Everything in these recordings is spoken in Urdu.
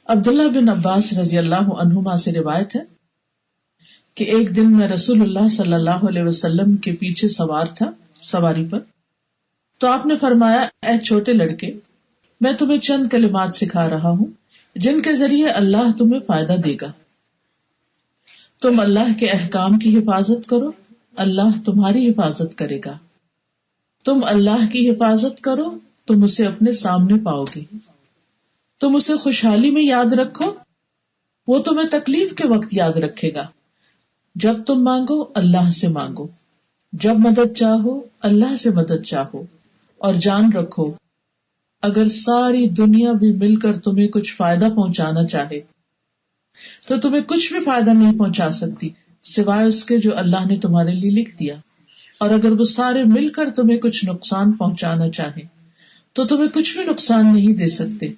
عبداللہ بن عباس رضی اللہ عنہما سے روایت ہے کہ ایک دن میں رسول اللہ صلی اللہ علیہ وسلم کے پیچھے سوار تھا سواری پر، تو آپ نے فرمایا، اے چھوٹے لڑکے، میں تمہیں چند کلمات سکھا رہا ہوں جن کے ذریعے اللہ تمہیں فائدہ دے گا۔ تم اللہ کے احکام کی حفاظت کرو، اللہ تمہاری حفاظت کرے گا۔ تم اللہ کی حفاظت کرو، تم اسے اپنے سامنے پاؤ گے۔ تم اسے خوشحالی میں یاد رکھو، وہ تمہیں تکلیف کے وقت یاد رکھے گا۔ جب تم مانگو اللہ سے مانگو، جب مدد چاہو اللہ سے مدد چاہو، اور جان رکھو اگر ساری دنیا بھی مل کر تمہیں کچھ فائدہ پہنچانا چاہے تو تمہیں کچھ بھی فائدہ نہیں پہنچا سکتی سوائے اس کے جو اللہ نے تمہارے لیے لکھ دیا، اور اگر وہ سارے مل کر تمہیں کچھ نقصان پہنچانا چاہے تو تمہیں کچھ بھی نقصان نہیں دے سکتے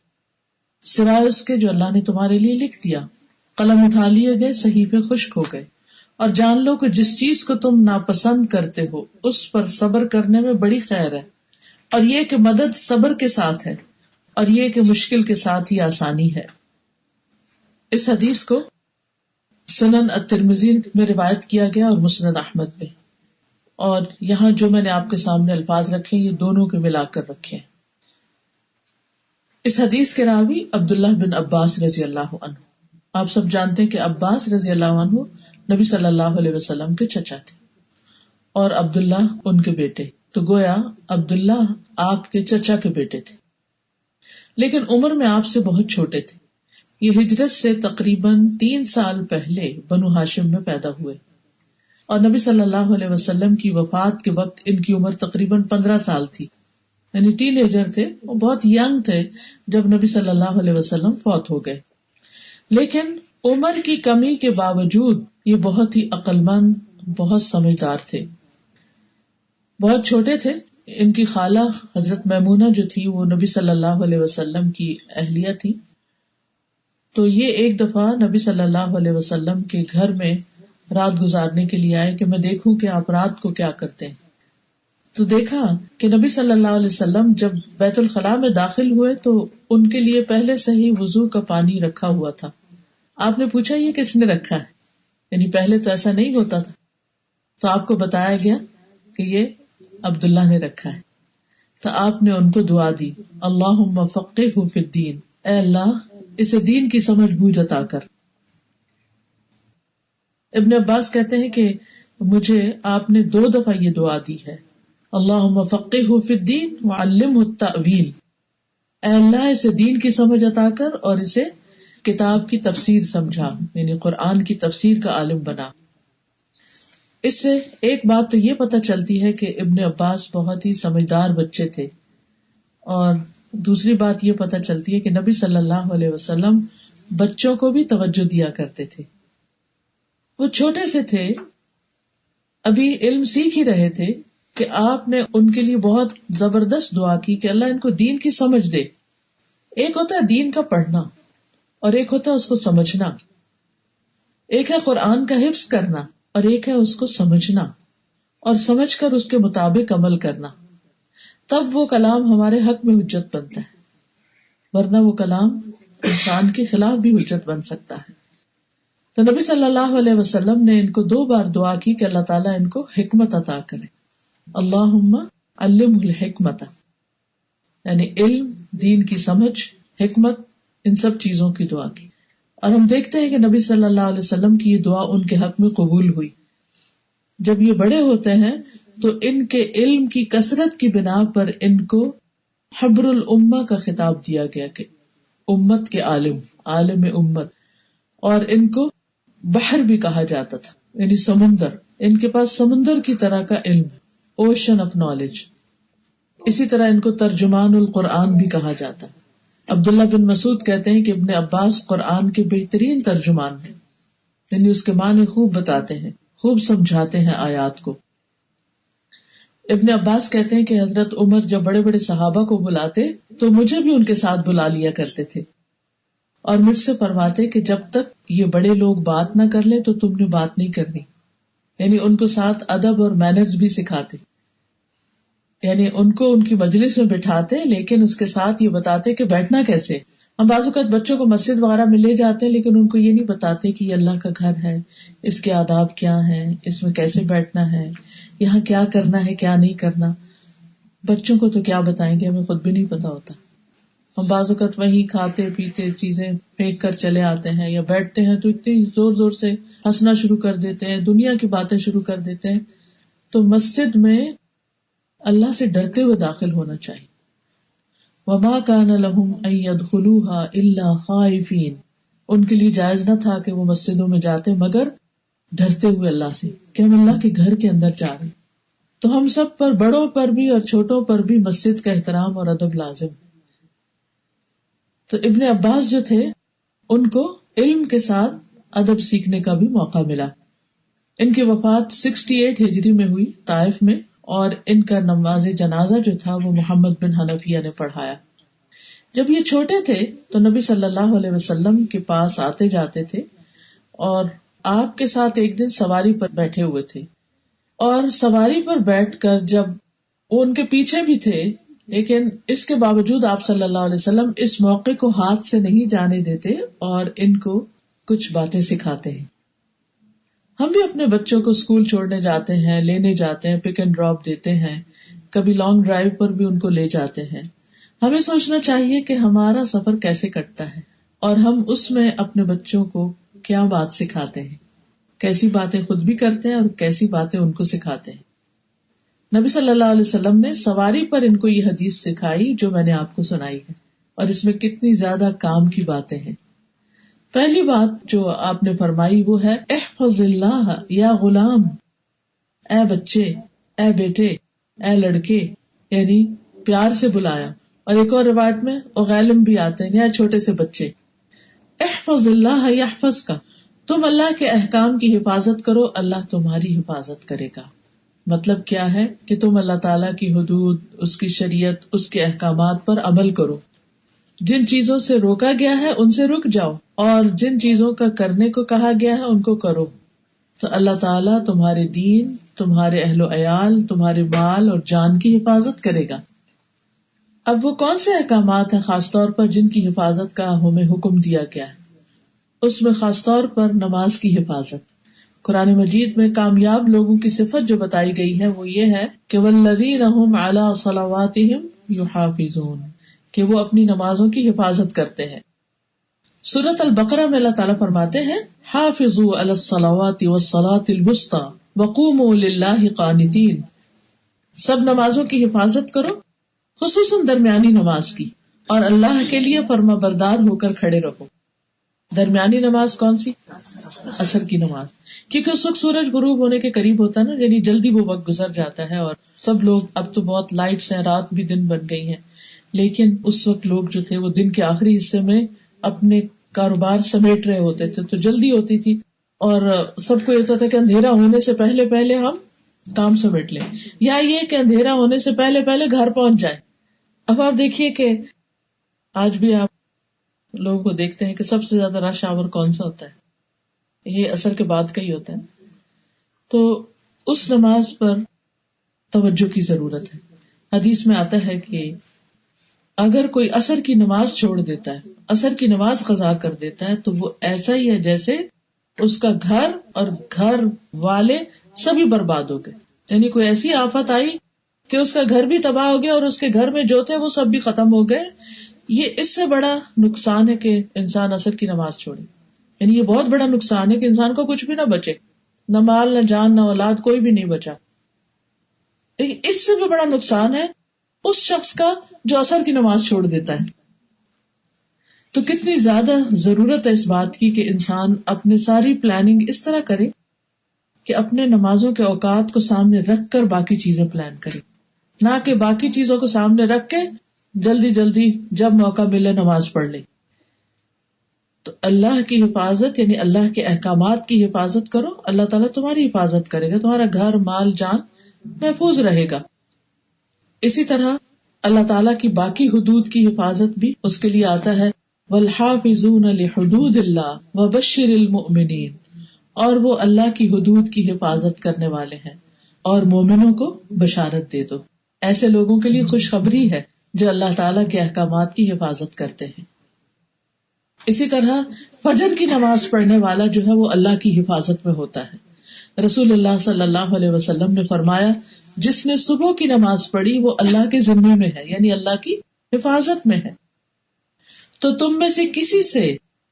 سوائے اس کے جو اللہ نے تمہارے لیے لکھ دیا۔ قلم اٹھا لیے گئے، صحیفے خشک ہو گئے، اور جان لو کہ جس چیز کو تم ناپسند کرتے ہو اس پر صبر کرنے میں بڑی خیر ہے، اور یہ کہ مدد صبر کے ساتھ ہے، اور یہ کہ مشکل کے ساتھ ہی آسانی ہے۔ اس حدیث کو سنن الترمذی میں روایت کیا گیا اور مسند احمد میں، اور یہاں جو میں نے آپ کے سامنے الفاظ رکھے یہ دونوں کے ملا کر رکھے ہیں۔ اس حدیث کے راوی عبداللہ بن عباس رضی اللہ عنہ، آپ سب جانتے ہیں کہ عباس رضی اللہ عنہ نبی صلی اللہ علیہ وسلم کے چچا تھے اور عبداللہ ان کے بیٹے، تو گویا عبداللہ آپ کے چچا کے بیٹے تھے، لیکن عمر میں آپ سے بہت چھوٹے تھے۔ یہ ہجرت سے تقریباً 3 سال پہلے بنو ہاشم میں پیدا ہوئے، اور نبی صلی اللہ علیہ وسلم کی وفات کے وقت ان کی عمر تقریباً 15 سال تھی، یعنی ٹین ایجر تھے، وہ بہت ینگ تھے جب نبی صلی اللہ علیہ وسلم فوت ہو گئے۔ لیکن عمر کی کمی کے باوجود یہ بہت ہی عقل مند، بہت سمجھدار تھے، بہت چھوٹے تھے۔ ان کی خالہ حضرت میمونہ جو تھی وہ نبی صلی اللہ علیہ وسلم کی اہلیہ تھی، تو یہ ایک دفعہ نبی صلی اللہ علیہ وسلم کے گھر میں رات گزارنے کے لیے آئے کہ میں دیکھوں کہ آپ رات کو کیا کرتے ہیں۔ تو دیکھا کہ نبی صلی اللہ علیہ وسلم جب بیت الخلاء میں داخل ہوئے تو ان کے لیے پہلے سے ہی وضو کا پانی رکھا ہوا تھا۔ آپ نے پوچھا یہ کس نے رکھا ہے، یعنی پہلے تو ایسا نہیں ہوتا تھا، تو آپ کو بتایا گیا کہ یہ عبداللہ نے رکھا ہے۔ تو آپ نے ان کو دعا دی، اللہم فقہہ فی الدین، اے اللہ اسے دین کی سمجھ بوجھ عطا کر۔ ابن عباس کہتے ہیں کہ مجھے آپ نے 2 دفعہ یہ دعا دی ہے، اللہم فقہہ فی الدین وعلمہ التأویل، اے اللہ اسے دین کی سمجھ عطا کر اور اسے کتاب کی تفسیر سمجھا، یعنی قرآن کی تفسیر کا عالم بنا۔ اس سے ایک بات تو یہ پتہ چلتی ہے کہ ابن عباس بہت ہی سمجھدار بچے تھے، اور دوسری بات یہ پتہ چلتی ہے کہ نبی صلی اللہ علیہ وسلم بچوں کو بھی توجہ دیا کرتے تھے۔ وہ چھوٹے سے تھے، ابھی علم سیکھ ہی رہے تھے کہ آپ نے ان کے لیے بہت زبردست دعا کی کہ اللہ ان کو دین کی سمجھ دے۔ ایک ہوتا ہے دین کا پڑھنا اور ایک ہوتا ہے اس کو سمجھنا، ایک ہے قرآن کا حفظ کرنا اور ایک ہے اس کو سمجھنا اور سمجھ کر اس کے مطابق عمل کرنا، تب وہ کلام ہمارے حق میں حجت بنتا ہے، ورنہ وہ کلام انسان کے خلاف بھی حجت بن سکتا ہے۔ تو نبی صلی اللہ علیہ وسلم نے ان کو 2 بار دعا کی کہ اللہ تعالیٰ ان کو حکمت عطا کرے، اللہم علمہ الحکمت، یعنی علم، دین کی سمجھ، حکمت، ان سب چیزوں کی دعا کی۔ اور ہم دیکھتے ہیں کہ نبی صلی اللہ علیہ وسلم کی یہ دعا ان کے حق میں قبول ہوئی۔ جب یہ بڑے ہوتے ہیں تو ان کے علم کی کثرت کی بنا پر ان کو حبر الامہ کا خطاب دیا گیا کہ امت کے عالم، عالم امت، اور ان کو بحر بھی کہا جاتا تھا، یعنی سمندر، ان کے پاس سمندر کی طرح کا علم، اوشن آف نالج۔ اسی طرح ان کو ترجمان القرآن بھی کہا جاتا ہے۔ عبداللہ بن مسعود کہتے ہیں کہ ابن عباس قرآن کے بہترین ترجمان ہیں، یعنی اس کے معنی خوب بتاتے ہیں، خوب سمجھاتے ہیں آیات کو۔ ابن عباس کہتے ہیں کہ حضرت عمر جب بڑے بڑے صحابہ کو بلاتے تو مجھے بھی ان کے ساتھ بلا لیا کرتے تھے، اور مجھ سے فرماتے کہ جب تک یہ بڑے لوگ بات نہ کر لیں تو تم نے بات نہیں کرنی، یعنی ان کو ساتھ ادب اور مینرز بھی سکھاتے، یعنی ان کو ان کی مجلس میں بٹھاتے لیکن اس کے ساتھ یہ بتاتے کہ بیٹھنا کیسے، ہم بعض اوقات بچوں کو مسجد وغیرہ میں لے جاتے ہیں لیکن ان کو یہ نہیں بتاتے کہ یہ اللہ کا گھر ہے، اس کے آداب کیا ہیں، اس میں کیسے بیٹھنا ہے، یہاں کیا کرنا ہے کیا نہیں کرنا. بچوں کو تو کیا بتائیں گے، ہمیں خود بھی نہیں پتا ہوتا. ہم بعض اوقات وہیں کھاتے پیتے چیزیں پھینک کر چلے آتے ہیں، یا بیٹھتے ہیں تو اتنی زور زور سے ہنسنا شروع کر دیتے ہیں، دنیا کی باتیں شروع کر دیتے ہیں. تو مسجد میں اللہ سے ڈرتے ہوئے داخل ہونا چاہیے. وما كان لهم ان يدخلوها الا خائفين، ان کے لیے جائز نہ تھا کہ وہ مسجدوں میں جاتے مگر ڈرتے ہوئے اللہ سے کہ ہم اللہ کے گھر کے اندر جا رہے. تو ہم سب پر، بڑوں پر بھی اور چھوٹوں پر بھی مسجد کا احترام اور ادب لازم. تو ابن عباس جو تھے ان کو علم کے ساتھ ادب سیکھنے کا بھی موقع ملا. ان کی وفات 68 ہجری میں ہوئی طائف میں، اور ان کا نماز جنازہ جو تھا وہ محمد بن حنفیہ نے پڑھایا. جب یہ چھوٹے تھے تو نبی صلی اللہ علیہ وسلم کے پاس آتے جاتے تھے، اور آپ کے ساتھ ایک دن سواری پر بیٹھے ہوئے تھے، اور سواری پر بیٹھ کر جب وہ ان کے پیچھے بھی تھے، لیکن اس کے باوجود آپ صلی اللہ علیہ وسلم اس موقع کو ہاتھ سے نہیں جانے دیتے اور ان کو کچھ باتیں سکھاتے ہیں. ہم بھی اپنے بچوں کو اسکول چھوڑنے جاتے ہیں، لینے جاتے ہیں، پک اینڈ ڈراپ دیتے ہیں، کبھی لانگ ڈرائیو پر بھی ان کو لے جاتے ہیں. ہمیں سوچنا چاہیے کہ ہمارا سفر کیسے کٹتا ہے اور ہم اس میں اپنے بچوں کو کیا بات سکھاتے ہیں، کیسی باتیں خود بھی کرتے ہیں اور کیسی باتیں ان کو سکھاتے ہیں. نبی صلی اللہ علیہ وسلم نے سواری پر ان کو یہ حدیث سکھائی جو میں نے آپ کو سنائی ہے، اور اس میں کتنی زیادہ کام کی باتیں ہیں. پہلی بات جو آپ نے فرمائی وہ ہے احفظ اللہ یا غلام، اے بچے، اے بیٹے، اے لڑکے، یعنی پیار سے بلایا. اور ایک اور روایت میں اغیلم بھی آتے ہیں، یا چھوٹے سے بچے. احفظ اللہ یحفظ کا، تم اللہ کے احکام کی حفاظت کرو، اللہ تمہاری حفاظت کرے گا. مطلب کیا ہے کہ تم اللہ تعالیٰ کی حدود، اس کی شریعت، اس کے احکامات پر عمل کرو. جن چیزوں سے روکا گیا ہے ان سے رک جاؤ، اور جن چیزوں کا کرنے کو کہا گیا ہے ان کو کرو. تو اللہ تعالیٰ تمہارے دین، تمہارے اہل و عیال، تمہارے مال اور جان کی حفاظت کرے گا. اب وہ کون سے احکامات ہیں خاص طور پر جن کی حفاظت کا ہمیں حکم دیا گیا ہے؟ اس میں خاص طور پر نماز کی حفاظت. قرآن مجید میں کامیاب لوگوں کی صفت جو بتائی گئی ہے وہ یہ ہے کہ والذین ھم علی صلواتہم یحافظون، کہ وہ اپنی نمازوں کی حفاظت کرتے ہیں. سورۃ البقرہ میں اللہ تعالیٰ فرماتے ہیں حافظوا علی الصلوات والصلاۃ الوسطی وقوموا للہ قانتین، سب نمازوں کی حفاظت کرو، خصوصاً درمیانی نماز کی، اور اللہ کے لیے فرما بردار ہو کر کھڑے رہو. درمیانی نماز کون سی؟ عصر کی نماز، کیونکہ اس وقت سورج غروب ہونے کے قریب ہوتا ہے نا، یعنی جلدی وہ وقت گزر جاتا ہے. اور سب لوگ، اب تو بہت لائٹس ہیں، رات بھی دن بن گئی ہیں، لیکن اس وقت لوگ جو تھے وہ دن کے آخری حصے میں اپنے کاروبار سمیٹ رہے ہوتے تھے، تو جلدی ہوتی تھی، اور سب کو یہ ہوتا تھا کہ اندھیرا ہونے سے پہلے پہلے ہم کام سمیٹ لیں، یا یہ کہ اندھیرا ہونے سے پہلے پہلے گھر پہنچ جائیں. اب آپ دیکھیے کہ آج بھی آپ لوگوں کو دیکھتے ہیں کہ سب سے زیادہ رش آور کون سا ہوتا ہے؟ یہ عصر کے بعد کا ہی ہوتا ہے. تو اس نماز پر توجہ کی ضرورت ہے. حدیث میں آتا ہے کہ اگر کوئی عصر کی نماز چھوڑ دیتا ہے، عصر کی نماز قضا کر دیتا ہے، تو وہ ایسا ہی ہے جیسے اس کا گھر اور گھر والے سبھی برباد ہو گئے. یعنی کوئی ایسی آفت آئی کہ اس کا گھر بھی تباہ ہو گیا اور اس کے گھر میں جو تھے وہ سب بھی ختم ہو گئے. یہ اس سے بڑا نقصان ہے کہ انسان عصر کی نماز چھوڑے. یعنی یہ بہت بڑا نقصان ہے کہ انسان کو کچھ بھی نہ بچے، نہ مال، نہ جان، نہ اولاد، کوئی بھی نہیں بچا. لیکن اس سے بھی بڑا نقصان ہے اس شخص کا جو عصر کی نماز چھوڑ دیتا ہے. تو کتنی زیادہ ضرورت ہے اس بات کی کہ انسان اپنے ساری پلاننگ اس طرح کرے کہ اپنے نمازوں کے اوقات کو سامنے رکھ کر باقی چیزیں پلان کرے، نہ کہ باقی چیزوں کو سامنے رکھ کے جلدی جلدی جب موقع ملے نماز پڑھ لے. تو اللہ کی حفاظت یعنی اللہ کے احکامات کی حفاظت کرو، اللہ تعالیٰ تمہاری حفاظت کرے گا، تمہارا گھر، مال، جان محفوظ رہے گا. اسی طرح اللہ تعالیٰ کی باقی حدود کی حفاظت بھی اس کے لیے آتا ہے والحافظون لحدود اللہ وبشر المؤمنین، اور وہ اللہ کی حدود کی حفاظت کرنے والے ہیں اور مومنوں کو بشارت دے دو. ایسے لوگوں کے لیے خوشخبری ہے جو اللہ تعالیٰ کے احکامات کی حفاظت کرتے ہیں. اسی طرح فجر کی نماز پڑھنے والا جو ہے وہ اللہ کی حفاظت میں ہوتا ہے. رسول اللہ صلی اللہ علیہ وسلم نے فرمایا جس نے صبح کی نماز پڑھی وہ اللہ کے ذمے میں ہے، یعنی اللہ کی حفاظت میں ہے. تو تم میں سے کسی سے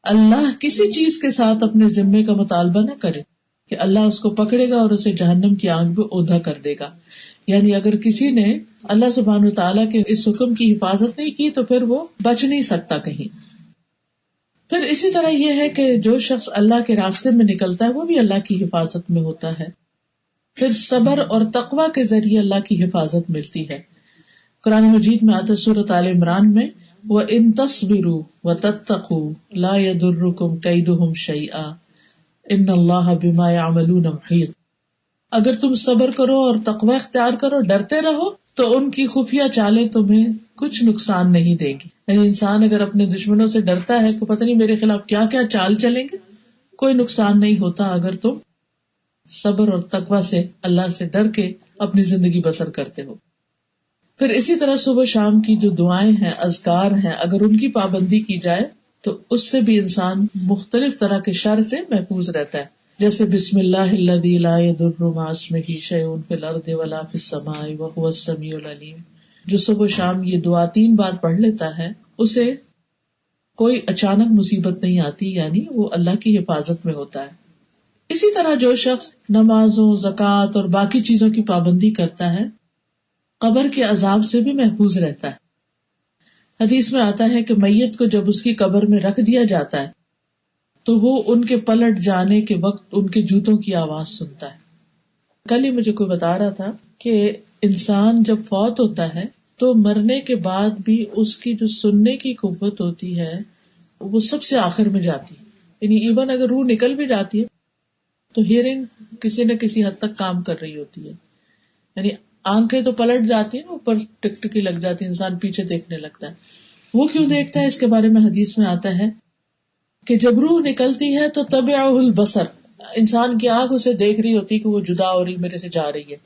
اللہ کسی چیز کے ساتھ اپنے ذمے کا مطالبہ نہ کرے کہ اللہ اس کو پکڑے گا اور اسے جہنم کی آگ میں اوندھا کر دے گا. یعنی اگر کسی نے اللہ سبحانہ وتعالیٰ کے اس حکم کی حفاظت نہیں کی تو پھر وہ بچ نہیں سکتا کہیں. پھر اسی طرح یہ ہے کہ جو شخص اللہ کے راستے میں نکلتا ہے وہ بھی اللہ کی حفاظت میں ہوتا ہے. پھر صبر اور تقوی کے ذریعے اللہ کی حفاظت ملتی ہے. قرآن مجید میں آتا ہے سورۃ آل عمران میں وَإِن تَصْبِرُوا وَتَتَّقُوا لَا يَضُرُّكُمْ كَيْدُهُمْ شَيْئًا إِنَّ اللَّهَ بِمَا يَعْمَلُونَ مُحِيطٌ. اگر تم صبر کرو اور تقوی اختیار کرو، ڈرتے رہو، تو ان کی خفیہ چالیں تمہیں کچھ نقصان نہیں دے گی. یعنی انسان اگر اپنے دشمنوں سے ڈرتا ہے کہ پتہ نہیں میرے خلاف کیا کیا چال چلیں گے، کوئی نقصان نہیں ہوتا اگر تم صبر اور تقوی سے اللہ سے ڈر کے اپنی زندگی بسر کرتے ہو. پھر اسی طرح صبح شام کی جو دعائیں ہیں، اذکار ہیں، اگر ان کی پابندی کی جائے تو اس سے بھی انسان مختلف طرح کے شر سے محفوظ رہتا ہے. جیسے بسم اللہ الذی لا یضر مع اسمہ شیء فی الارض ولا فی السماء وہو السمیع العلیم. جو صبح شام یہ دعا 3 بار پڑھ لیتا ہے اسے کوئی اچانک مصیبت نہیں آتی، یعنی وہ اللہ کی حفاظت میں ہوتا ہے. اسی طرح جو شخص نمازوں، زکوٰۃ اور باقی چیزوں کی پابندی کرتا ہے قبر کے عذاب سے بھی محفوظ رہتا ہے. حدیث میں آتا ہے کہ میت کو جب اس کی قبر میں رکھ دیا جاتا ہے تو وہ ان کے پلٹ جانے کے وقت ان کے جوتوں کی آواز سنتا ہے. کل ہی مجھے کوئی بتا رہا تھا کہ انسان جب فوت ہوتا ہے تو مرنے کے بعد بھی اس کی جو سننے کی قوت ہوتی ہے وہ سب سے آخر میں جاتی ہے. یعنی ایون اگر روح نکل بھی جاتی ہے تو ہیئرنگ کسی نہ کسی حد تک کام کر رہی ہوتی ہے. یعنی آنکھیں تو پلٹ جاتی ہیں، اوپر ٹکٹکی لگ جاتی ہے، انسان پیچھے دیکھنے لگتا ہے. وہ کیوں دیکھتا ہے؟ اس کے بارے میں حدیث میں آتا ہے کہ جب روح نکلتی ہے تو تبعہ البصر، انسان کی آنکھ اسے دیکھ رہی ہوتی کہ وہ جدا ہو رہی، میرے سے جا رہی ہے.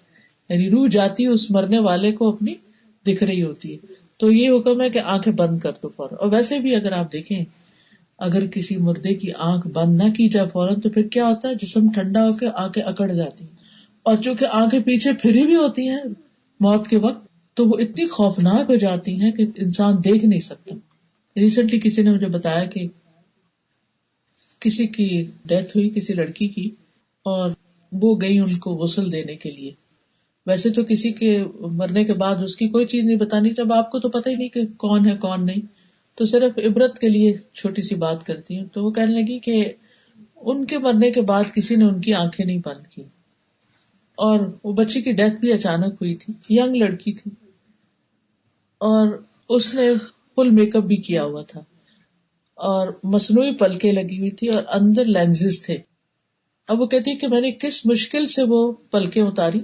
یعنی روح جاتی ہے اس مرنے والے کو اپنی دکھ رہی ہوتی ہے. تو یہ حکم ہے کہ آنکھیں بند کر دو فوراً. اور ویسے بھی اگر آپ دیکھیں اگر کسی مردے کی آنکھ بند نہ کی جائے فوراً تو پھر کیا ہوتا ہے؟ جسم ٹھنڈا ہو کے آنکھیں اکڑ جاتی ہیں، اور چونکہ آنکھیں پیچھے پھری بھی ہوتی ہیں موت کے وقت تو وہ اتنی خوفناک ہو جاتی ہیں کہ انسان دیکھ نہیں سکتا. ریسنٹلی کسی نے مجھے بتایا کہ کسی کی ڈیتھ ہوئی، کسی لڑکی کی، اور وہ گئی ان کو غسل دینے کے لیے. ویسے تو کسی کے مرنے کے بعد اس کی کوئی چیز نہیں بتانی، جب آپ کو تو پتہ ہی نہیں کہ کون ہے کون نہیں، تو صرف عبرت کے لیے چھوٹی سی بات کرتی ہوں. تو وہ کہنے لگی کہ ان کے مرنے کے بعد کسی نے ان کی آنکھیں نہیں بند کی، اور وہ بچی کی ڈیتھ بھی اچانک ہوئی تھی، ینگ لڑکی تھی، اور اس نے فل میک اپ بھی کیا ہوا تھا اور مصنوعی پلکیں لگی ہوئی تھی اور اندر لینزز تھے. اب وہ کہتی ہے کہ میں نے کس مشکل سے وہ پلکیں اتاری،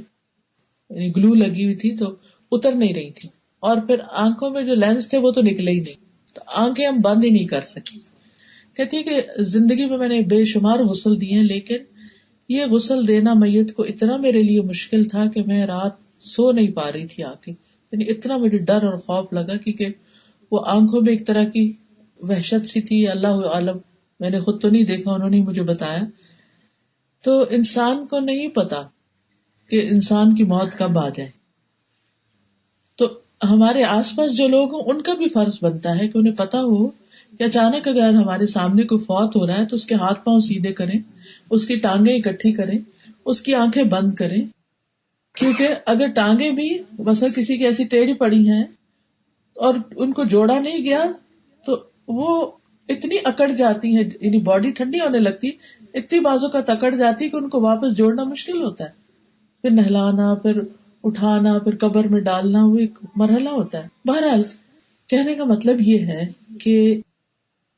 یعنی گلو لگی ہوئی تھی تو اتر نہیں رہی تھی، اور پھر آنکھوں میں جو لینز تھے وہ تو نکلے ہی نہیں، تو آنکھیں ہم بند ہی نہیں کر سکے. کہتی ہے کہ زندگی میں نے بے شمار غسل دیے ہیں، لیکن یہ غسل دینا میت کو اتنا میرے لیے مشکل تھا کہ میں رات سو نہیں پا رہی تھی آ کے. یعنی اتنا مجھے ڈر اور خوف لگا کیونکہ وہ آنکھوں میں ایک طرح کی وحشت سی تھی. اللہ عالم، میں نے خود تو نہیں دیکھا، انہوں نے مجھے بتایا. تو انسان کو نہیں پتا کہ انسان کی موت کب آ جائے. تو ہمارے آس پاس جو لوگ ہیں ان کا بھی فرض بنتا ہے کہ انہیں پتا ہو کہ اچانک اگر ہمارے سامنے کوئی فوت ہو رہا ہے تو اس کے ہاتھ پاؤں سیدھے کریں، اس کی ٹانگیں اکٹھی کریں، اس کی آنکھیں بند کریں. کیونکہ اگر ٹانگیں بھی مثلا کسی کی ایسی ٹیڑھی پڑی ہیں اور ان کو جوڑا نہیں گیا تو وہ اتنی اکڑ جاتی ہیں، یعنی باڈی ٹھنڈی ہونے لگتی، اتنی بازو کا اکڑ جاتی کہ ان کو واپس جوڑنا مشکل ہوتا ہے. پھر نہلانا، پھر اٹھانا، پھر قبر میں ڈالنا، وہ ایک مرحلہ ہوتا ہے. بہرحال کہنے کا مطلب یہ ہے کہ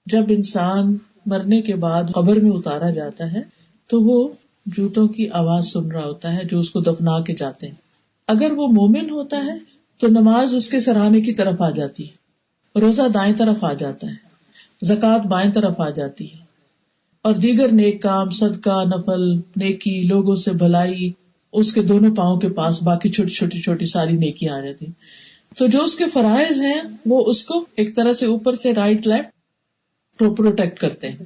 جب انسان مرنے کے بعد قبر میں اتارا جاتا ہے تو وہ جوتوں کی آواز سن رہا ہوتا ہے جو اس کو دفنا کے جاتے ہیں. اگر وہ مومن ہوتا ہے تو نماز اس کے سرانے کی طرف آ جاتی ہے، روزہ دائیں طرف آ جاتا ہے، زکوٰۃ بائیں طرف آ جاتی ہے، اور دیگر نیک کام، صدقہ، نفل، نیکی، لوگوں سے بھلائی، اس کے دونوں پاؤں کے پاس باقی چھوٹی چھوٹی ساری نیکیاں آ جاتی. تو جو اس کے فرائض ہیں وہ اس کو ایک طرح سے اوپر سے رائٹ لیفٹ پروٹیکٹ کرتے ہیں.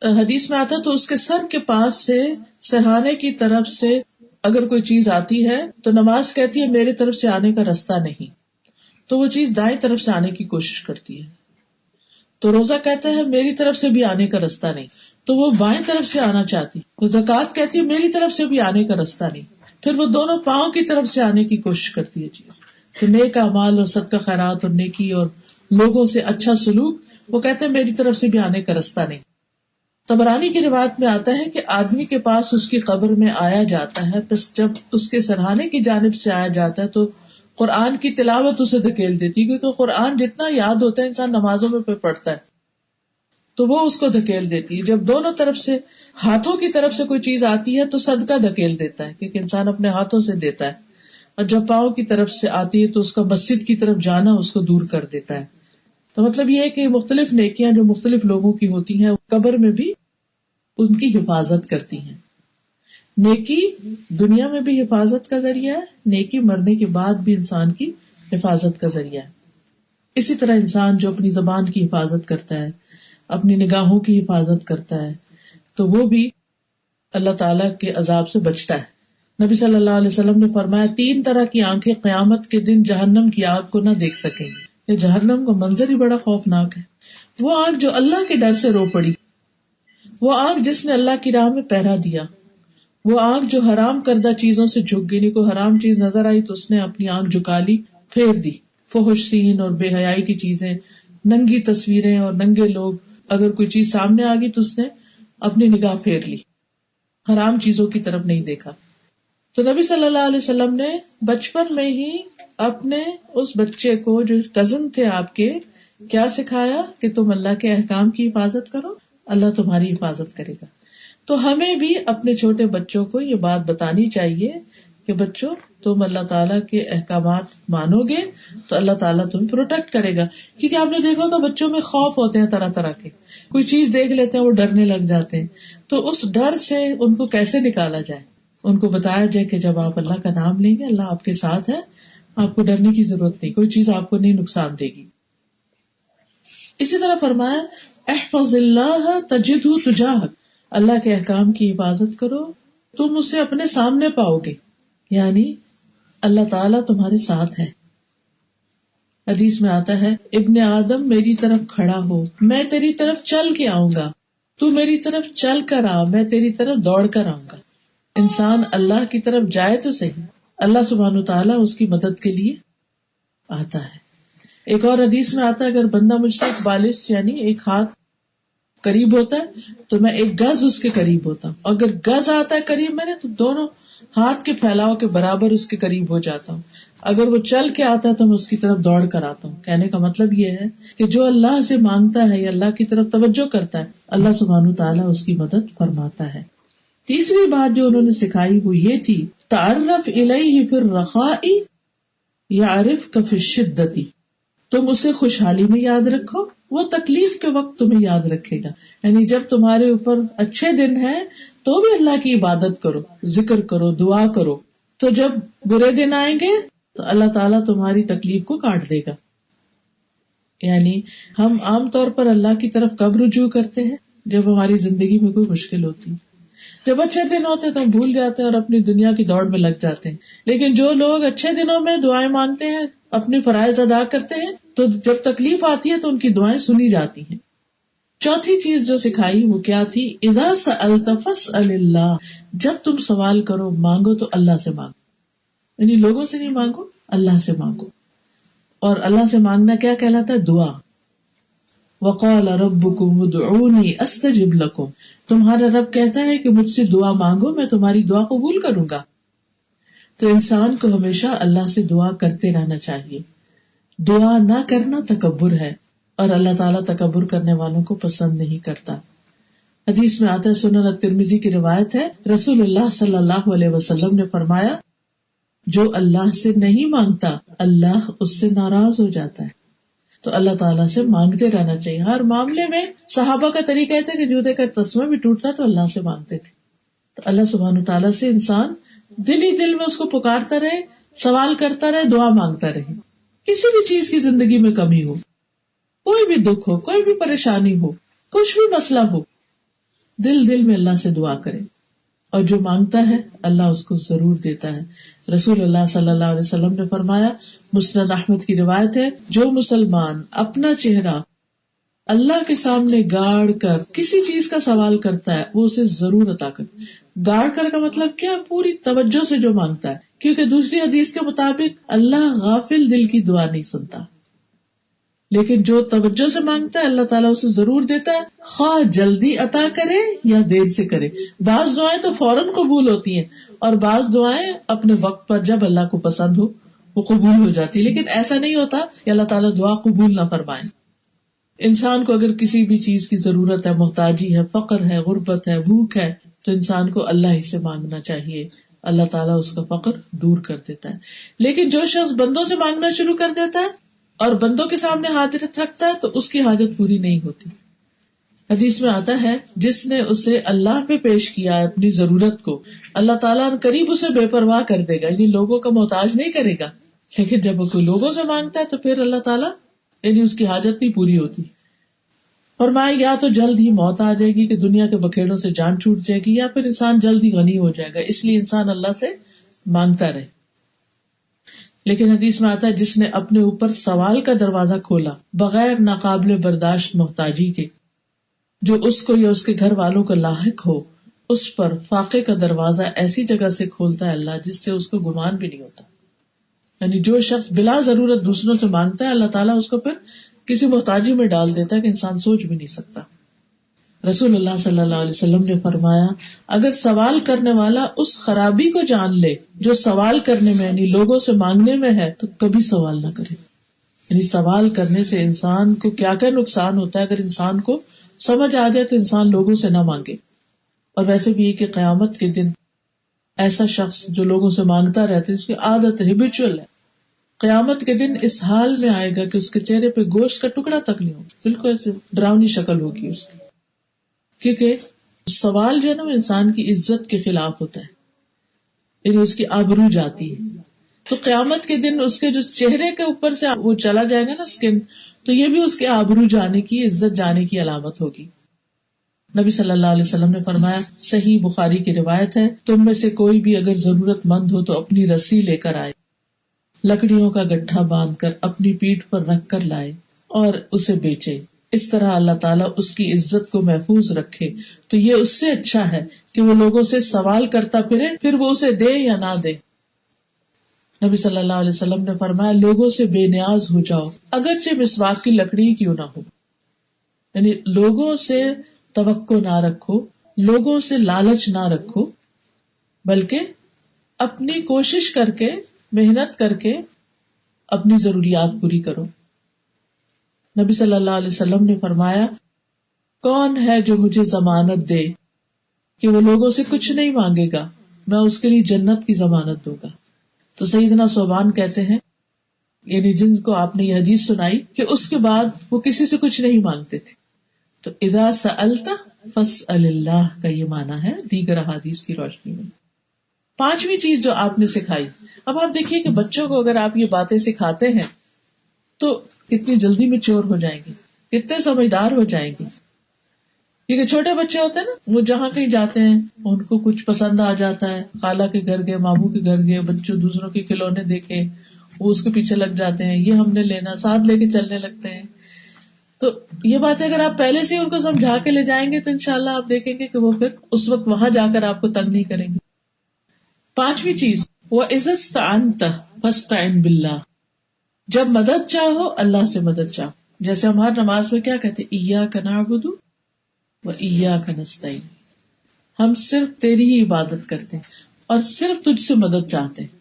حدیث میں آتا ہے تو اس کے سر کے پاس سے سرہانے کی طرف سے اگر کوئی چیز آتی ہے تو نماز کہتی ہے میری طرف سے آنے کا رستہ نہیں، تو وہ چیز دائیں طرف سے آنے کی کوشش کرتی ہے. تو روزہ کہتا ہے میری طرف سے بھی آنے کا رستہ نہیں، تو وہ بائیں طرف سے آنا چاہتی. تو زکوٰۃ کہتی ہے میری طرف سے بھی آنے کا رستہ نہیں، پھر وہ دونوں پاؤں کی طرف سے آنے کی کوشش کرتی ہے چیز. تو نیک اعمال اور صدقہ خیرات اور نیکی اور لوگوں سے اچھا سلوک وہ کہتے ہیں میری طرف سے بھی آنے کا رستہ نہیں. طبرانی کی روایت میں آتا ہے کہ آدمی کے پاس اس کی قبر میں آیا جاتا ہے، پس جب اس کے سرہانے کی جانب سے آیا جاتا ہے تو قرآن کی تلاوت اسے دھکیل دیتی ہے، کیونکہ قرآن جتنا یاد ہوتا ہے انسان نمازوں میں پڑھتا ہے تو وہ اس کو دھکیل دیتی ہے. جب دونوں طرف سے ہاتھوں کی طرف سے کوئی چیز آتی ہے تو صدقہ دھکیل دیتا ہے کیونکہ انسان اپنے ہاتھوں سے دیتا ہے، اور جب پاؤں کی طرف سے آتی ہے تو اس کا مسجد کی طرف جانا اس کو دور کر دیتا ہے. تو مطلب یہ ہے کہ مختلف نیکیاں جو مختلف لوگوں کی ہوتی ہیں قبر میں بھی ان کی حفاظت کرتی ہیں. نیکی دنیا میں بھی حفاظت کا ذریعہ ہے، نیکی مرنے کے بعد بھی انسان کی حفاظت کا ذریعہ ہے. اسی طرح انسان جو اپنی زبان کی حفاظت کرتا ہے، اپنی نگاہوں کی حفاظت کرتا ہے، تو وہ بھی اللہ تعالیٰ کے عذاب سے بچتا ہے. نبی صلی اللہ علیہ وسلم نے فرمایا 3 طرح کی آنکھیں قیامت کے دن جہنم کی آگ کو نہ دیکھ سکیں گی. یہ جہنم کا منظر ہی بڑا خوفناک ہے. وہ آنکھ جو اللہ کے ڈر سے رو پڑی، وہ آنکھ جس نے اللہ کی راہ میں پہرا دیا، وہ آنکھ جو حرام کردہ چیزوں سے جھک گئی. کوئی حرام چیز نظر آئی تو اس نے اپنی آنکھ جھکا لی، پھیر دی. فحش سین اور بے حیائی کی چیزیں، ننگی تصویریں اور ننگے لوگ، اگر کوئی چیز سامنے آ گئی تو اس نے اپنی نگاہ پھیر لی، حرام چیزوں کی طرف نہیں دیکھا. تو نبی صلی اللہ علیہ وسلم نے بچپن میں ہی اپنے اس بچے کو جو کزن تھے آپ کے، کیا سکھایا کہ تم اللہ کے احکام کی حفاظت کرو، اللہ تمہاری حفاظت کرے گا. تو ہمیں بھی اپنے چھوٹے بچوں کو یہ بات بتانی چاہیے کہ بچوں تم اللہ تعالیٰ کے احکامات مانو گے تو اللہ تعالیٰ تمہیں پروٹیکٹ کرے گا. کیونکہ آپ نے دیکھا ہوگا بچوں میں خوف ہوتے ہیں طرح طرح کے، کوئی چیز دیکھ لیتے ہیں وہ ڈرنے لگ جاتے ہیں. تو اس ڈر سے ان کو کیسے نکالا جائے؟ ان کو بتایا جائے کہ جب آپ اللہ کا نام لیں گے اللہ آپ کے ساتھ ہے، آپ کو ڈرنے کی ضرورت نہیں، کوئی چیز آپ کو نہیں نقصان دے گی. اسی طرح فرمایا احفظ اللہ تجدہ تجاہک، اللہ کے احکام کی حفاظت کرو تم اسے اپنے سامنے پاؤ گے، یعنی اللہ تعالیٰ تمہارے ساتھ ہے. حدیث میں آتا ہے ابن آدم میری طرف کھڑا ہو میں تیری طرف چل کے آؤں گا، تو میری طرف چل کر آ میں تیری طرف دوڑ کر آؤں گا. انسان اللہ کی طرف جائے تو صحیح، اللہ سبحانہ وتعالیٰ اس کی مدد کے لیے آتا ہے. ایک اور حدیث میں آتا ہے اگر بندہ مجھ سے ایک بالش یعنی ایک ہاتھ قریب ہوتا ہے تو میں 1 گز اس کے قریب ہوتا ہوں، اگر گز آتا ہے قریب میں نے تو دونوں ہاتھ کے پھیلاؤ کے برابر اس کے قریب ہو جاتا ہوں. اگر وہ چل کے آتا ہے تو میں اس کی طرف دوڑ کر آتا ہوں. کہنے کا مطلب یہ ہے کہ جو اللہ سے مانگتا ہے یا اللہ کی طرف توجہ کرتا ہے اللہ سبحانہ تعالیٰ اس کی مدد فرماتا ہے. تیسری بات جو انہوں نے سکھائی وہ یہ تھی تعرف الیہ فی الرخاء یعرفک فی الشدۃ، تم اسے خوشحالی میں یاد رکھو وہ تکلیف کے وقت تمہیں یاد رکھے گا. یعنی جب تمہارے اوپر اچھے دن ہیں تو بھی اللہ کی عبادت کرو، ذکر کرو، دعا کرو، تو جب برے دن آئیں گے تو اللہ تعالیٰ تمہاری تکلیف کو کاٹ دے گا. یعنی ہم عام طور پر اللہ کی طرف کب رجوع کرتے ہیں؟ جب ہماری زندگی میں کوئی مشکل ہوتی ہے. جب اچھے دن ہوتے تو ہم بھول جاتے ہیں اور اپنی دنیا کی دوڑ میں لگ جاتے ہیں. لیکن جو لوگ اچھے دنوں میں دعائیں مانگتے ہیں، اپنے فرائض ادا کرتے ہیں، تو جب تکلیف آتی ہے تو ان کی دعائیں سنی جاتی ہیں. چوتھی چیز جو سکھائی وہ کیا تھی اذا سألت فاسأل اللہ، جب تم سوال کرو مانگو تو اللہ سے مانگو، یعنی لوگوں سے نہیں مانگو، اللہ سے مانگو. اور اللہ سے مانگنا کیا کہلاتا ہے؟ دعا. وقال ربکم ادعونی استجب لکم، تمہارا رب کہتا ہے کہ مجھ سے دعا مانگو میں تمہاری دعا قبول کروں گا. تو انسان کو ہمیشہ اللہ سے دعا کرتے رہنا چاہیے. دعا نہ کرنا تکبر ہے اور اللہ تعالیٰ تکبر کرنے والوں کو پسند نہیں کرتا. حدیث میں آتا ہے سنن الترمذی کی روایت ہے رسول اللہ صلی اللہ علیہ وسلم نے فرمایا جو اللہ سے نہیں مانگتا اللہ اس سے ناراض ہو جاتا ہے. تو اللہ تعالیٰ سے مانگتے رہنا چاہیے ہر معاملے میں. صحابہ کا طریقہ یہ تھا کہ جوتے کا تسمہ بھی ٹوٹتا تو اللہ سے مانگتے تھے. تو اللہ سبحانہ تعالیٰ سے انسان دل ہی دل میں اس کو پکارتا رہے، سوال کرتا رہے، دعا مانگتا رہے. کسی بھی چیز کی زندگی میں کمی ہو کوئی بھی دکھ ہو، کوئی بھی پریشانی ہو، کچھ بھی مسئلہ ہو، دل میں اللہ سے دعا کرے، اور جو مانگتا ہے اللہ اس کو ضرور دیتا ہے۔ رسول اللہ صلی اللہ علیہ وسلم نے فرمایا، مسند احمد کی روایت ہے، جو مسلمان اپنا چہرہ اللہ کے سامنے گاڑ کر کسی چیز کا سوال کرتا ہے وہ اسے ضرور عطا کرے۔ گاڑ کر کا مطلب کیا؟ پوری توجہ سے جو مانگتا ہے، کیونکہ دوسری حدیث کے مطابق اللہ غافل دل کی دعا نہیں سنتا، لیکن جو توجہ سے مانگتا ہے اللہ تعالیٰ اسے ضرور دیتا ہے، خواہ جلدی عطا کرے یا دیر سے کرے۔ بعض دعائیں تو فوراً قبول ہوتی ہیں اور بعض دعائیں اپنے وقت پر جب اللہ کو پسند ہو وہ قبول ہو جاتی، لیکن ایسا نہیں ہوتا کہ اللہ تعالیٰ دعا قبول نہ فرمائے۔ انسان کو اگر کسی بھی چیز کی ضرورت ہے، محتاجی ہے، فقر ہے، غربت ہے، بھوک ہے، تو انسان کو اللہ ہی سے مانگنا چاہیے، اللہ تعالیٰ اس کا فقر دور کر دیتا ہے۔ لیکن جو شخص بندوں سے مانگنا شروع کر دیتا ہے اور بندوں کے سامنے حاجت رکھتا ہے تو اس کی حاجت پوری نہیں ہوتی۔ حدیث میں آتا ہے، جس نے اسے اللہ پہ پیش کیا ہے اپنی ضرورت کو، اللہ تعالیٰ ان قریب اسے بے پرواہ کر دے گا، یعنی لوگوں کا محتاج نہیں کرے گا۔ لیکن جب وہ کوئی لوگوں سے مانگتا ہے تو پھر اللہ تعالیٰ یعنی اس کی حاجت نہیں پوری ہوتی۔ فرمایا یا تو جلد ہی موت آ جائے گی کہ دنیا کے بکھیڑوں سے جان چھوٹ جائے گی، یا پھر انسان جلد ہی غنی ہو جائے گا، اس لیے انسان اللہ سے مانگتا رہے۔ لیکن حدیث میں آتا ہے، جس نے اپنے اوپر سوال کا دروازہ کھولا بغیر ناقابل برداشت محتاجی کے، جو اس کو یا اس کے گھر والوں کو لاحق ہو، اس پر فاقے کا دروازہ ایسی جگہ سے کھولتا ہے اللہ جس سے اس کو گمان بھی نہیں ہوتا۔ یعنی جو شخص بلا ضرورت دوسروں سے مانگتا ہے اللہ تعالیٰ اس کو پھر کسی محتاجی میں ڈال دیتا ہے کہ انسان سوچ بھی نہیں سکتا۔ رسول اللہ صلی اللہ علیہ وسلم نے فرمایا، اگر سوال کرنے والا اس خرابی کو جان لے جو سوال کرنے میں یعنی لوگوں سے مانگنے میں ہے تو کبھی سوال نہ کرے۔ یعنی سوال کرنے سے انسان کو کیا کیا نقصان ہوتا ہے، اگر انسان کو سمجھ آ جائے تو انسان لوگوں سے نہ مانگے۔ اور ویسے بھی یہ کہ قیامت کے دن ایسا شخص جو لوگوں سے مانگتا رہتا ہے، اس کی عادت ہے، ہیبیچول ہے، قیامت کے دن اس حال میں آئے گا کہ اس کے چہرے پہ گوشت کا ٹکڑا تک نہیں ہوگا، بالکل ایسے ڈراؤنی شکل ہوگی اس کی، کیونکہ سوال جو ہے نا وہ انسان کی عزت کے خلاف ہوتا ہے، یعنی اس کی آبرو جاتی ہے۔ تو قیامت کے دن اس کے جو چہرے کے اوپر سے وہ چلا جائے گا نا اسکن، تو یہ بھی اس کے آبرو جانے کی، عزت جانے کی علامت ہوگی۔ نبی صلی اللہ علیہ وسلم نے فرمایا، صحیح بخاری کی روایت ہے، تم میں سے کوئی بھی اگر ضرورت مند ہو تو اپنی رسی لے کر آئے، لکڑیوں کا گٹھا باندھ کر اپنی پیٹھ پر رکھ کر لائے اور اسے بیچے، اس طرح اللہ تعالیٰ اس کی عزت کو محفوظ رکھے، تو یہ اس سے اچھا ہے کہ وہ لوگوں سے سوال کرتا پھرے، پھر وہ اسے دے یا نہ دے۔ نبی صلی اللہ علیہ وسلم نے فرمایا، لوگوں سے بے نیاز ہو جاؤ اگرچہ مسواک کی لکڑی کیوں نہ ہو، یعنی لوگوں سے توقع نہ رکھو، لوگوں سے لالچ نہ رکھو، بلکہ اپنی کوشش کر کے، محنت کر کے اپنی ضروریات پوری کرو۔ نبی صلی اللہ علیہ وسلم نے فرمایا، کون ہے جو مجھے ضمانت دے کہ وہ لوگوں سے کچھ نہیں مانگے گا، میں اس کے لیے جنت کی ضمانت دوں گا۔ تو سیدنا ثوبان کہتے ہیں، یعنی جن کو آپ نے یہ حدیث سنائی کہ اس کے بعد وہ کسی سے کچھ نہیں مانگتے تھے، تو اذا سألت فاسأل اللہ کا یہ معنی ہے دیگر احادیث کی روشنی میں۔ پانچویں چیز جو آپ نے سکھائی، اب آپ دیکھیے کہ بچوں کو اگر آپ یہ باتیں سکھاتے ہیں تو کتنی جلدی میچور ہو جائیں گے، کتنے سمجھدار ہو جائیں گے۔ کیونکہ چھوٹے بچے ہوتے ہیں نا، وہ جہاں کہیں جاتے ہیں ان کو کچھ پسند آ جاتا ہے، خالہ کے گھر گئے، ماموں کے گھر گئے، بچوں دوسروں کے کھلونے دیکھے، وہ اس کے پیچھے لگ جاتے ہیں، یہ ہم نے لینا، ساتھ لے کے چلنے لگتے ہیں۔ تو یہ بات اگر آپ پہلے سے ان کو سمجھا کے لے جائیں گے تو انشاءاللہ آپ دیکھیں گے کہ وہ پھر اس وقت وہاں جا کر آپ کو تنگ نہیں کریں گے۔ پانچویں چیز، وَإِذَا اسْتَعَنْتَ فَاسْتَعِنْ بِاللَّهِ، جب مدد چاہو اللہ سے مدد چاہو۔ جیسے ہم ہر نماز میں کیا کہتے ہیں، إِيَّاكَ نَعْبُدُ وَإِيَّاكَ نَسْتَعِينُ، ہم صرف تیری ہی عبادت کرتے ہیں اور صرف تجھ سے مدد چاہتے ہیں۔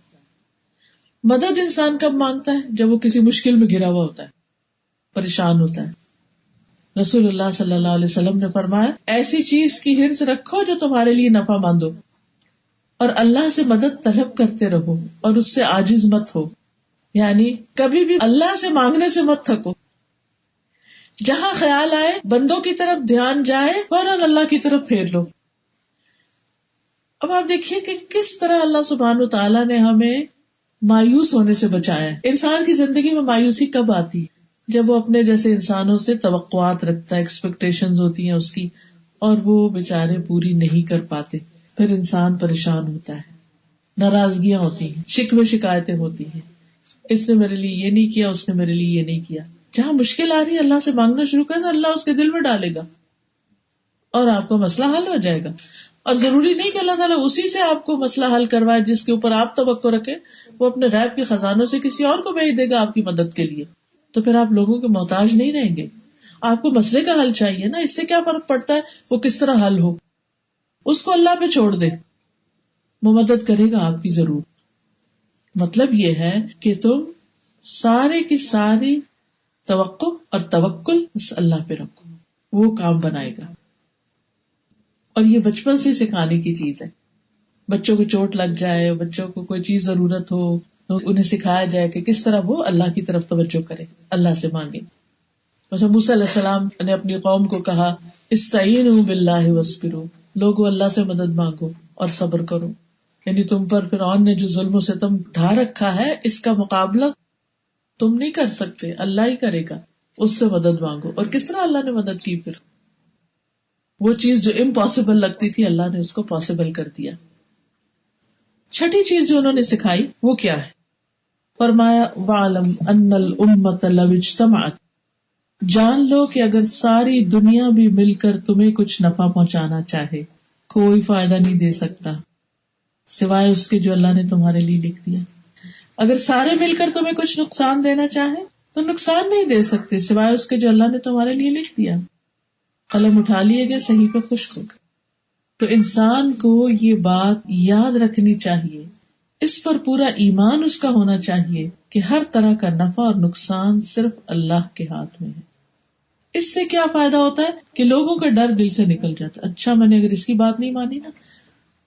مدد انسان کب مانگتا ہے؟ جب وہ کسی مشکل میں گھرا ہوا ہوتا ہے، پریشان ہوتا ہے۔ رسول اللہ صلی اللہ علیہ وسلم نے فرمایا، ایسی چیز کی حرص رکھو جو تمہارے لیے نفع مند ہو، اور اللہ سے مدد طلب کرتے رہو اور اس سے عاجز مت ہو، یعنی کبھی بھی اللہ سے مانگنے سے مت تھکو۔ جہاں خیال آئے، بندوں کی طرف دھیان جائے، فوراً اللہ کی طرف پھیر لو۔ اب آپ دیکھیے کہ کس طرح اللہ سبحانہ وتعالیٰ نے ہمیں مایوس ہونے سے بچایا ہے۔ انسان کی زندگی میں مایوسی کب آتی ہے؟ جب وہ اپنے جیسے انسانوں سے توقعات رکھتا ہے، ایکسپیکٹیشنز ہوتی ہیں اس کی، اور وہ بیچارے پوری نہیں کر پاتے، پھر انسان پریشان ہوتا ہے، ناراضگیاں ہوتی ہیں، شکوے شکایتیں ہوتی ہیں، اس نے میرے لیے یہ نہیں کیا، اس نے میرے لیے یہ نہیں کیا. جہاں مشکل آ رہی ہے اللہ سے مانگنا شروع کریں تو اللہ اس کے دل میں ڈالے گا اور آپ کا مسئلہ حل ہو جائے گا. اور ضروری نہیں کہ اللہ تعالیٰ اسی سے آپ کو مسئلہ حل کروائے جس کے اوپر آپ توقع رکھیں، وہ اپنے غیب کے خزانوں سے کسی اور کو بھیج دے گا آپ کی مدد کے لیے، تو پھر آپ لوگوں کے محتاج نہیں رہیں گے. آپ کو مسئلے کا حل چاہیے نا، اس سے کیا فرق پڑتا ہے وہ کس طرح حل ہو، اس کو اللہ پہ چھوڑ دے، وہ مدد کرے گا آپ کی ضرور. مطلب یہ ہے کہ تم سارے کی ساری توقع اور توکل بس اللہ پہ رکھو، وہ کام بنائے گا. اور یہ بچپن سے سکھانے کی چیز ہے. بچوں کو چوٹ لگ جائے، بچوں کو کوئی چیز ضرورت ہو تو انہیں سکھایا جائے کہ کس طرح وہ اللہ کی طرف توجہ کرے، اللہ سے مانگے. مثلا موسیٰ علیہ السلام نے اپنی قوم کو کہا استعینوا باللہ واصبروا، لوگو اللہ سے مدد مانگو اور صبر کرو. یعنی تم پر فرعون نے جو ظلم و ستم ڈھا رکھا ہے اس کا مقابلہ تم نہیں کر سکتے، اللہ ہی کرے گا، اس سے مدد مانگو. اور کس طرح اللہ نے مدد کی، پھر وہ چیز جو امپاسبل لگتی تھی اللہ نے اس کو پاسبل کر دیا. چھٹی چیز جو انہوں نے سکھائی وہ کیا ہے، فرمایا وَعْلَمْ أَنَّ الْأُمَّةَ لَوْ اجْتَمَعَتْ، جان لو کہ اگر ساری دنیا بھی مل کر تمہیں کچھ نفع پہنچانا چاہے، کوئی فائدہ نہیں دے سکتا سوائے اس کے جو اللہ نے تمہارے لیے لکھ دیا. اگر سارے مل کر تمہیں کچھ نقصان دینا چاہے تو نقصان نہیں دے سکتے سوائے اس کے جو اللہ نے تمہارے لیے لکھ دیا. قلم اٹھا لیے گئے، صحیفہ خشک ہو گئے. تو انسان کو یہ بات یاد رکھنی چاہیے، اس پر پورا ایمان اس کا ہونا چاہیے کہ ہر طرح کا نفع اور نقصان صرف اللہ کے ہاتھ میں ہے. اس سے کیا فائدہ ہوتا ہے کہ لوگوں کا ڈر دل سے نکل جاتا ہے. اچھا میں نے اگر اس کی بات نہیں مانی نا،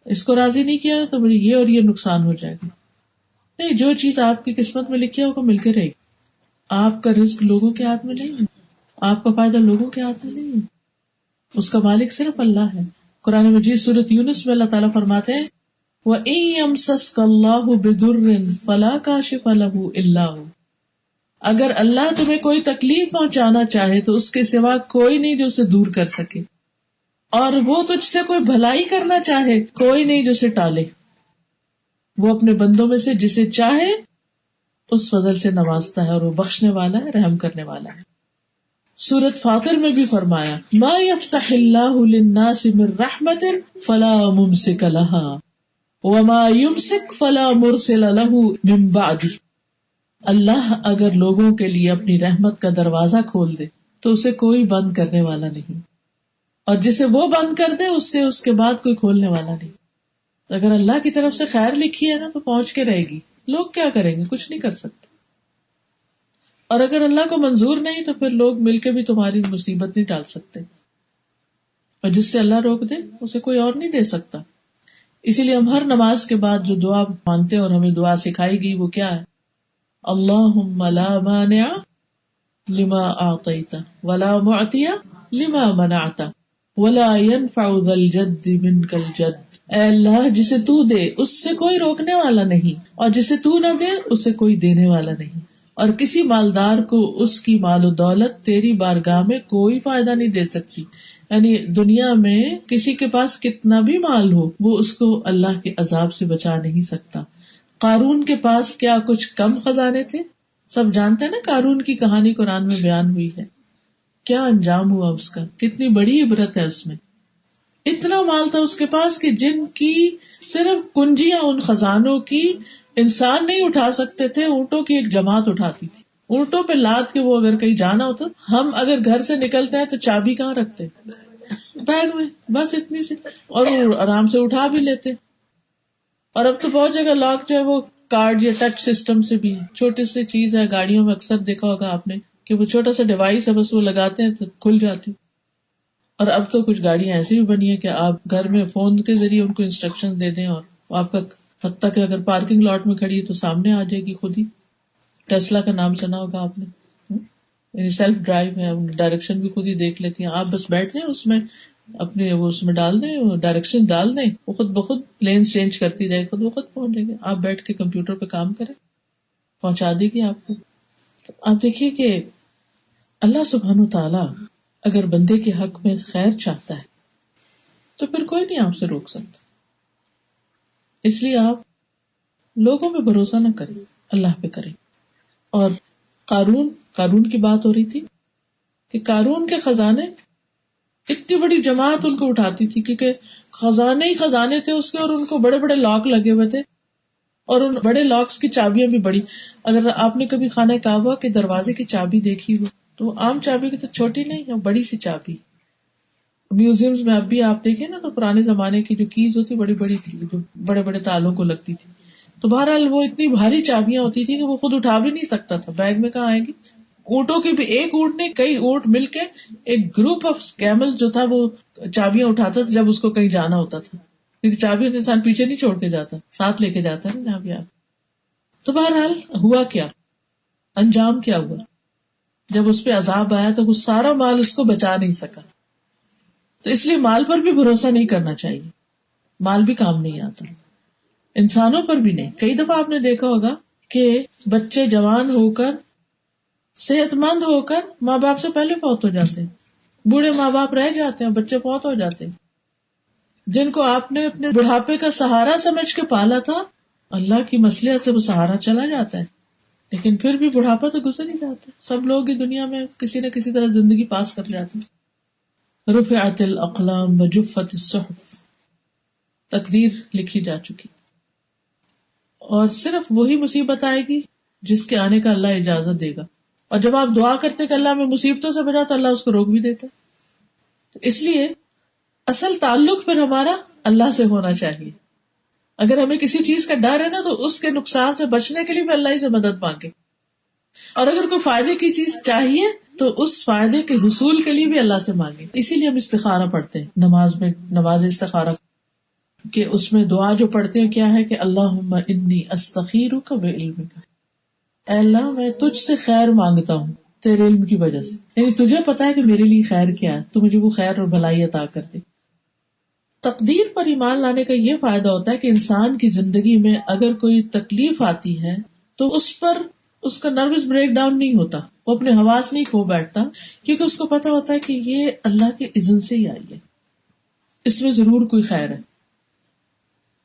اس کو راضی نہیں کیا تو مجھے یہ اور یہ نقصان ہو جائے گا. نہیں، جو چیز آپ کی قسمت میں لکھی ہے وہ مل کے رہے گی. آپ کا رزق لوگوں کے ہاتھ میں نہیں ہے، آپ کا فائدہ لوگوں کے ہاتھ میں نہیں ہے، اس کا مالک صرف اللہ ہے. قرآن مجید سورۃ یونس میں اللہ تعالیٰ فرماتے ہیں وَإِن يَمْسَسْكَ اللَّهُ بِضُرٍّ فَلَا كَاشِفَ لَهُ إِلَّا هُوَ، اگر اللہ تمہیں کوئی تکلیف پہنچانا چاہے تو اس کے سوا کوئی نہیں جو اسے دور کر سکے، اور وہ تجھ سے کوئی بھلائی کرنا چاہے کوئی نہیں جو اسے ٹالے. وہ اپنے بندوں میں سے جسے چاہے اس فضل سے نوازتا ہے، اور وہ بخشنے والا ہے، رحم کرنے والا ہے. سورۃ فاطر میں بھی فرمایا ما یفتح اللہ للناس من رحمت فلا ممسک لها وما یمسک فلا مرسل له من بعدہ. اللہ اگر لوگوں کے لیے اپنی رحمت کا دروازہ کھول دے تو اسے کوئی بند کرنے والا نہیں، اور جسے وہ بند کر دے اس سے اس کے بعد کوئی کھولنے والا نہیں. تو اگر اللہ کی طرف سے خیر لکھی ہے نا تو پہنچ کے رہے گی. لوگ کیا کریں گے؟ کچھ نہیں کر سکتے. اور اگر اللہ کو منظور نہیں تو پھر لوگ مل کے بھی تمہاری مصیبت نہیں ٹال سکتے، اور جس سے اللہ روک دے اسے کوئی اور نہیں دے سکتا. اسی لیے ہم ہر نماز کے بعد جو دعا مانتے ہیں اور ہمیں دعا سکھائی گئی وہ کیا ہے، اللہم لا مانع لما اعطیت ولا معطی لما منعت ولا ينفع ذا الجد منک الجد. اے اللہ جسے تو دے اس سے کوئی روکنے والا نہیں، اور جسے تو نہ دے اسے کوئی دینے والا نہیں، اور کسی مالدار کو اس کی مال و دولت تیری بارگاہ میں کوئی فائدہ نہیں دے سکتی. یعنی دنیا میں کسی کے پاس کتنا بھی مال ہو وہ اس کو اللہ کے عذاب سے بچا نہیں سکتا. قارون کے پاس کیا کچھ کم خزانے تھے؟ سب جانتے ہیں نا قارون کی کہانی قرآن میں بیان ہوئی ہے، کیا انجام ہوا اس کا، کتنی بڑی عبرت ہے اس میں. اتنا مال تھا اس کے پاس کہ جن کی صرف کنجیاں ان خزانوں کی انسان نہیں اٹھا سکتے تھے، اونٹوں کی ایک جماعت اٹھاتی تھی. اونٹوں پہ لاد کے وہ اگر کہیں جانا ہوتا، ہم اگر گھر سے نکلتے ہیں تو چابی کہاں رکھتے؟ بیگ میں، بس اتنی سی، اور وہ آرام سے اٹھا بھی لیتے. اور اب تو بہت جگہ لاک جو ہے وہ کارڈ یا ٹچ سسٹم سے بھی، چھوٹی سی چیز ہے، گاڑیوں میں اکثر دیکھا ہوگا آپ نے کہ وہ چھوٹا سا ڈیوائس ہے، بس وہ لگاتے ہیں تو کھل جاتی. اور اب تو کچھ گاڑیاں ایسی بھی بنی ہے کہ آپ گھر میں فون کے ذریعے ان کو انسٹرکشن دے دیں اور آپ کا، حتیٰ کہ اگر پارکنگ لاٹ میں کھڑی ہے تو سامنے آ جائے گی خود ہی. ٹیسلا کا نام سنا ہوگا آپ نے، یعنی سیلف ڈرائیو ہے، ڈائریکشن بھی خود ہی دیکھ لیتی ہیں. آپ بس بیٹھ جائیں اس میں، اپنے وہ اس میں ڈال دیں، ڈائریکشن ڈال دیں، وہ خود بخود لین چینج کرتی جائے، خود بخود پہنچ جائے گی. آپ بیٹھ کے کمپیوٹر پہ کام کریں، پہنچا دے گی آپ کو. آپ دیکھیے کہ اللہ سبحانہ وتعالی اگر بندے کے حق میں خیر چاہتا ہے تو پھر کوئی نہیں آپ سے روک سکتا. اس لیے آپ لوگوں پہ بھروسہ نہ کریں، اللہ پہ کریں. اور قارون کی بات ہو رہی تھی کہ قارون کے خزانے، اتنی بڑی جماعت ان کو اٹھاتی تھی کیونکہ خزانے ہی خزانے تھے اس کے، اور ان کو بڑے بڑے لاک لگے ہوئے تھے، اور ان بڑے لاکس کی چابیاں بھی بڑی. اگر آپ نے کبھی خانہ کعبہ کے دروازے کی چابی دیکھی ہو تو عام چابی کی تو چھوٹی نہیں، بڑی سی چابی. میوزیمز میں اب بھی آپ دیکھیں نا تو پرانے زمانے کی جو کیز ہوتی بڑی بڑی تھی، جو بڑے بڑے تالوں کو لگتی تھی. تو بہرحال وہ اتنی بھاری چابیاں ہوتی تھی کہ وہ خود اٹھا بھی نہیں سکتا تھا، بیگ میں کہاں آئے گی. اونٹوں کی بھی، ایک اونٹ نہیں کئی اونٹ مل کے ایک گروپ آف کیمل جو تھا وہ چابیاں اٹھاتا تھا جب اس کو کہیں جانا ہوتا تھا، کیونکہ چابی انسان پیچھے نہیں چھوڑ کے جاتا، ساتھ لے کے جاتا ہے نا جہاں بھی آپ. تو بہرحال ہوا کیا، انجام کیا ہوا، جب اس پہ عذاب آیا تو وہ سارا مال اس کو بچا نہیں سکا. تو اس لیے مال پر بھی بھروسہ نہیں کرنا چاہیے، مال بھی کام نہیں آتا، انسانوں پر بھی نہیں. کئی دفعہ آپ نے دیکھا ہوگا کہ بچے جوان ہو کر، صحت مند ہو کر ماں باپ سے پہلے فوت ہو جاتے ہیں، بوڑھے ماں باپ رہ جاتے ہیں، بچے فوت ہو جاتے ہیں. جن کو آپ نے اپنے بڑھاپے کا سہارا سمجھ کے پالا تھا، اللہ کی مصلحت سے وہ سہارا چلا جاتا ہے، لیکن پھر بھی بڑھاپا تو گزر ہی جاتا ہے. سب لوگ ہی دنیا میں کسی نہ کسی طرح زندگی پاس کر جاتے ہیں. رفعت الاقلام وجفت الصحف، تقدیر لکھی جا چکی، اور صرف وہی مصیبت آئے گی جس کے آنے کا اللہ اجازت دے گا. اور جب آپ دعا کرتے کہ اللہ میں مصیبتوں سے بچا تو اللہ اس کو روک بھی دیتا. تو اس لیے اصل تعلق پھر ہمارا اللہ سے ہونا چاہیے. اگر ہمیں کسی چیز کا ڈر ہے نا تو اس کے نقصان سے بچنے کے لیے بھی اللہ ہی سے مدد مانگے، اور اگر کوئی فائدے کی چیز چاہیے تو اس فائدے کے حصول کے لیے بھی اللہ سے مانگے. اسی لیے ہم استخارہ پڑھتے ہیں نماز میں، نماز استخارہ، کہ اس میں دعا جو پڑھتے ہیں کیا ہے کہ اللہم انی استخیرک بعلمک، اے اللہ میں تجھ سے خیر مانگتا ہوں تیرے علم کی وجہ سے، یعنی تجھے پتا ہے کہ میرے لیے خیر کیا ہے، تو مجھے وہ خیر اور بھلائی عطا کر دے. تقدیر پر ایمان لانے کا یہ فائدہ ہوتا ہے کہ انسان کی زندگی میں اگر کوئی تکلیف آتی ہے تو اس پر اس کا نروس بریک ڈاؤن نہیں ہوتا، وہ اپنے حواس نہیں کھو بیٹھتا، کیونکہ اس کو پتا ہوتا ہے کہ یہ اللہ کے اذن سے ہی آئی ہے، اس میں ضرور کوئی خیر ہے.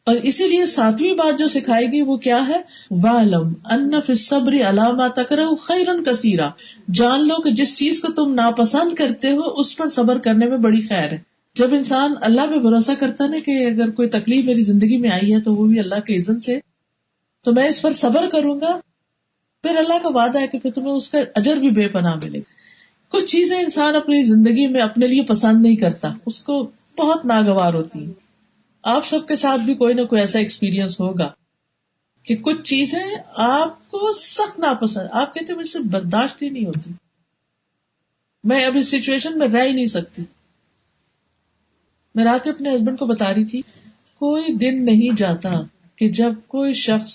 اور اسی لیے 7ویں بات جو سکھائے گی وہ کیا ہے، وَاعْلَمْ أَنَّ فِي الصَّبْرِ عَلَىٰ مَا تَكْرَهُ خَيْرًا كَثِيرًا، جان لو کہ جس چیز کو تم ناپسند کرتے ہو اس پر صبر کرنے میں بڑی خیر ہے. جب انسان اللہ پہ بھروسہ کرتا نا کہ اگر کوئی تکلیف میری زندگی میں آئی ہے تو وہ بھی اللہ کے اذن سے، تو میں اس پر صبر کروں گا، پھر اللہ کا وعدہ ہے کہ پھر تمہیں اس کا اجر بھی بے پناہ ملے گا. کچھ چیزیں انسان اپنی زندگی میں اپنے لیے پسند نہیں کرتا، اس کو بہت ناگوار ہوتی ہیں. آپ سب کے ساتھ بھی کوئی نہ کوئی ایسا ایکسپیرینس ہوگا کہ کچھ چیزیں آپ کو سخت ناپسند، آپ کہتے ہیں مجھ سے برداشت ہی نہیں ہوتی، میں اب اس سچویشن میں رہ ہی نہیں سکتی. میں رات اپنے ہسبینڈ کو بتا رہی تھی، کوئی دن نہیں جاتا کہ جب کوئی شخص،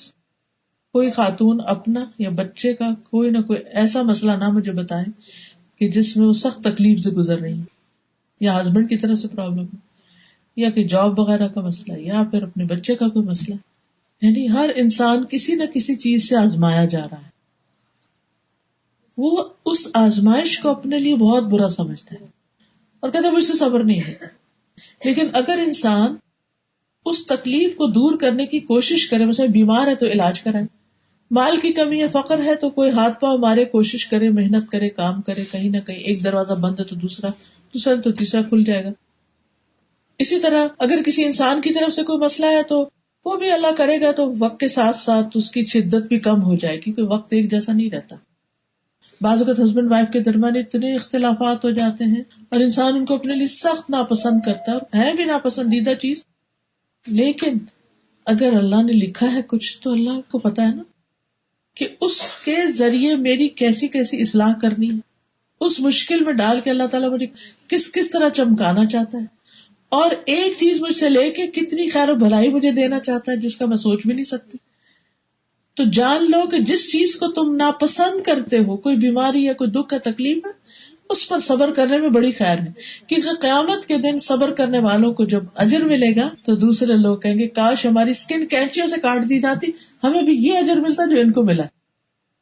کوئی خاتون اپنا یا بچے کا کوئی نہ کوئی ایسا مسئلہ نہ مجھے بتائے کہ جس میں وہ سخت تکلیف سے گزر رہی ہیں، یا ہسبینڈ کی طرف سے پرابلم ہے، یا کہ جاب وغیرہ کا مسئلہ، یا پھر اپنے بچے کا کوئی مسئلہ. یعنی ہر انسان کسی نہ کسی چیز سے آزمایا جا رہا ہے، وہ اس آزمائش کو اپنے لیے بہت برا سمجھتا ہے اور کہتا ہے مجھ سے صبر نہیں ہوتا. لیکن اگر انسان اس تکلیف کو دور کرنے کی کوشش کرے، مثلا بیمار ہے تو علاج کرائے، مال کی کمی ہے، فقر ہے تو کوئی ہاتھ پاؤں مارے، کوشش کرے، محنت کرے، کام کرے، کہیں نہ کہیں ایک دروازہ بند ہے تو دوسرا تو تیسرا کھل جائے گا. اسی طرح اگر کسی انسان کی طرف سے کوئی مسئلہ ہے تو وہ بھی اللہ کرے گا تو وقت کے ساتھ ساتھ اس کی شدت بھی کم ہو جائے، کیونکہ وقت ایک جیسا نہیں رہتا. بعض اوقات ہسبینڈ وائف کے درمیان اتنے اختلافات ہو جاتے ہیں اور انسان ان کو اپنے لیے سخت ناپسند کرتا ہے بھی ناپسندیدہ چیز، لیکن اگر اللہ نے لکھا ہے کچھ تو اللہ کو پتا ہے نا کہ اس کے ذریعے میری کیسی کیسی اصلاح کرنی ہے. اس مشکل میں ڈال کے اللہ تعالیٰ مجھے کس کس طرح چمکانا چاہتا ہے، اور ایک چیز مجھ سے لے کے کتنی خیر و بھلائی مجھے دینا چاہتا ہے جس کا میں سوچ بھی نہیں سکتی. تو جان لو کہ جس چیز کو تم ناپسند کرتے ہو، کوئی بیماری ہے، کوئی دکھ ہے، تکلیف ہے، اس پر صبر کرنے میں بڑی خیر ہے. کیونکہ قیامت کے دن صبر کرنے والوں کو جب اجر ملے گا تو دوسرے لوگ کہیں گے کاش ہماری اسکن کینچیوں سے کاٹ دی جاتی، ہمیں بھی یہ اجر ملتا جو ان کو ملا.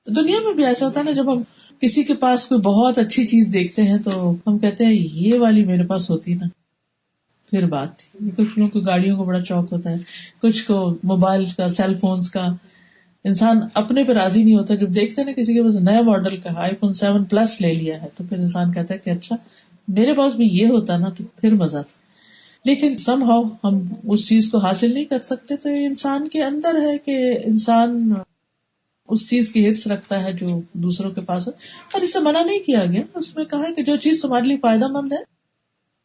تو دنیا میں بھی ایسا ہوتا ہے نا، جب ہم کسی کے پاس کوئی بہت اچھی چیز دیکھتے ہیں تو ہم کہتے ہیں یہ والی میرے پاس ہوتی نا پھر بات تھی. کچھ لوگوں کو گاڑیوں کو بڑا شوق ہوتا ہے, کچھ کو موبائل کا, سیل فونز کا. انسان اپنے پہ راضی نہیں ہوتا, جب دیکھتے ہیں نا کسی کے پاس نیا ماڈل کا آئی فون 7 پلس لے لیا ہے تو پھر انسان کہتا ہے کہ اچھا میرے پاس بھی یہ ہوتا نا تو پھر مزہ تھا. لیکن سم ہاؤ ہم اس چیز کو حاصل نہیں کر سکتے. تو یہ انسان کے اندر ہے کہ انسان اس چیز کی ہرس رکھتا ہے جو دوسروں کے پاس ہے, اور اسے منع نہیں کیا گیا. اس میں کہا کہ جو چیز تمہارے لیے فائدہ مند ہے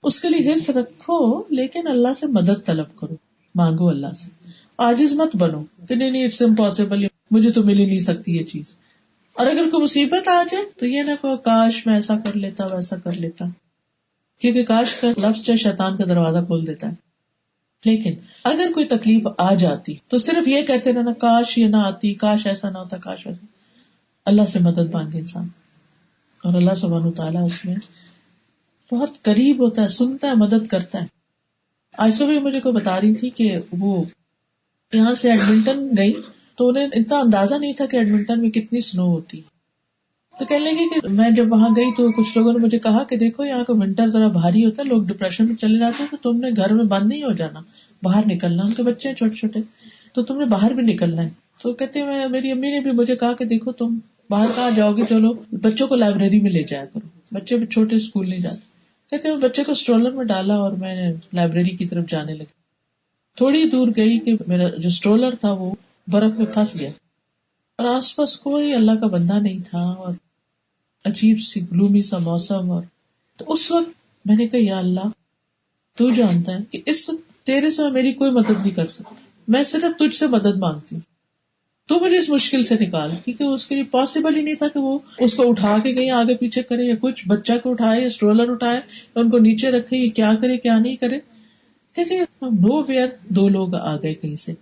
اس کے لیے ہرس رکھو, لیکن اللہ سے مدد طلب کرو, مانگو اللہ سے. عاجز مت بنو کہ نہیں اٹس امپاسبل, مجھے تو مل ہی نہیں سکتی یہ چیز. اور اگر کوئی مصیبت آ جائے تو یہ نہ کہو کاش میں ایسا کر لیتا ویسا کر لیتا, کیونکہ کاش کا لفظ جو شیطان کا دروازہ کھول دیتا ہے. لیکن اگر کوئی تکلیف آ جاتی تو صرف یہ کہتے رہنا کاش یہ نہ آتی, کاش ایسا نہ ہوتا, کاش ایسا. اللہ سے مدد مانگے انسان, اور اللہ سبحانہ وتعالیٰ اس میں بہت قریب ہوتا ہے, سنتا ہے, مدد کرتا ہے. آج صبح مجھے کوئی بتا رہی تھی کہ وہ یہاں سے ایڈمنٹن گئی تو انہیں اتنا اندازہ نہیں تھا کہ ایڈمنٹن میں کتنی سنو ہوتی. تو کہنے لگی کہ میں جب وہاں گئی تو کچھ لوگوں نے مجھے کہا کہ دیکھو یہاں کا ونٹر ذرا بھاری ہوتا ہے, لوگ ڈپریشن میں چلے جاتے ہیں, تو تم نے گھر میں بند نہیں ہو جانا, باہر نکلنا. ان کے بچے ہیں چھوٹے چھوٹے, تو تم نے باہر بھی نکلنا ہے. تو کہتے ہیں میری امی نے بھی مجھے کہا کہ دیکھو تم باہر کہاں جاؤ گی, چلو بچوں کو لائبریری میں لے جایا کرو, بچے بھی چھوٹے اسکول نہیں جاتے. کہتے ہیں بچے کو اسٹرولر میں ڈالا اور میں نے لائبریری کی طرف جانے لگی. تھوڑی دور گئی کہ میرا جو اسٹرولر تھا وہ برف میں پھنس گیا, اور آس پاس کوئی اللہ کا بندہ نہیں تھا, اور عجیب سی گلومی سا موسم. اور تو اس وقت میں نے کہا یا اللہ تو جانتا ہے کہ اس وقت تیرے سے میری کوئی مدد نہیں کر سکتا, میں صرف تجھ سے مدد مانگتی ہوں, تو مجھے اس مشکل سے نکال. کیونکہ اس کے لیے پاسبل ہی نہیں تھا کہ وہ اس کو اٹھا کے کہیں آگے پیچھے کرے, یا کچھ بچہ کو اٹھائے, یا اسٹرولر اٹھائے, یا ان کو نیچے رکھے, یہ کیا کرے کیا نہیں کرے. کہتے نو ویئر 2 لوگ آ گئے کہیں سے,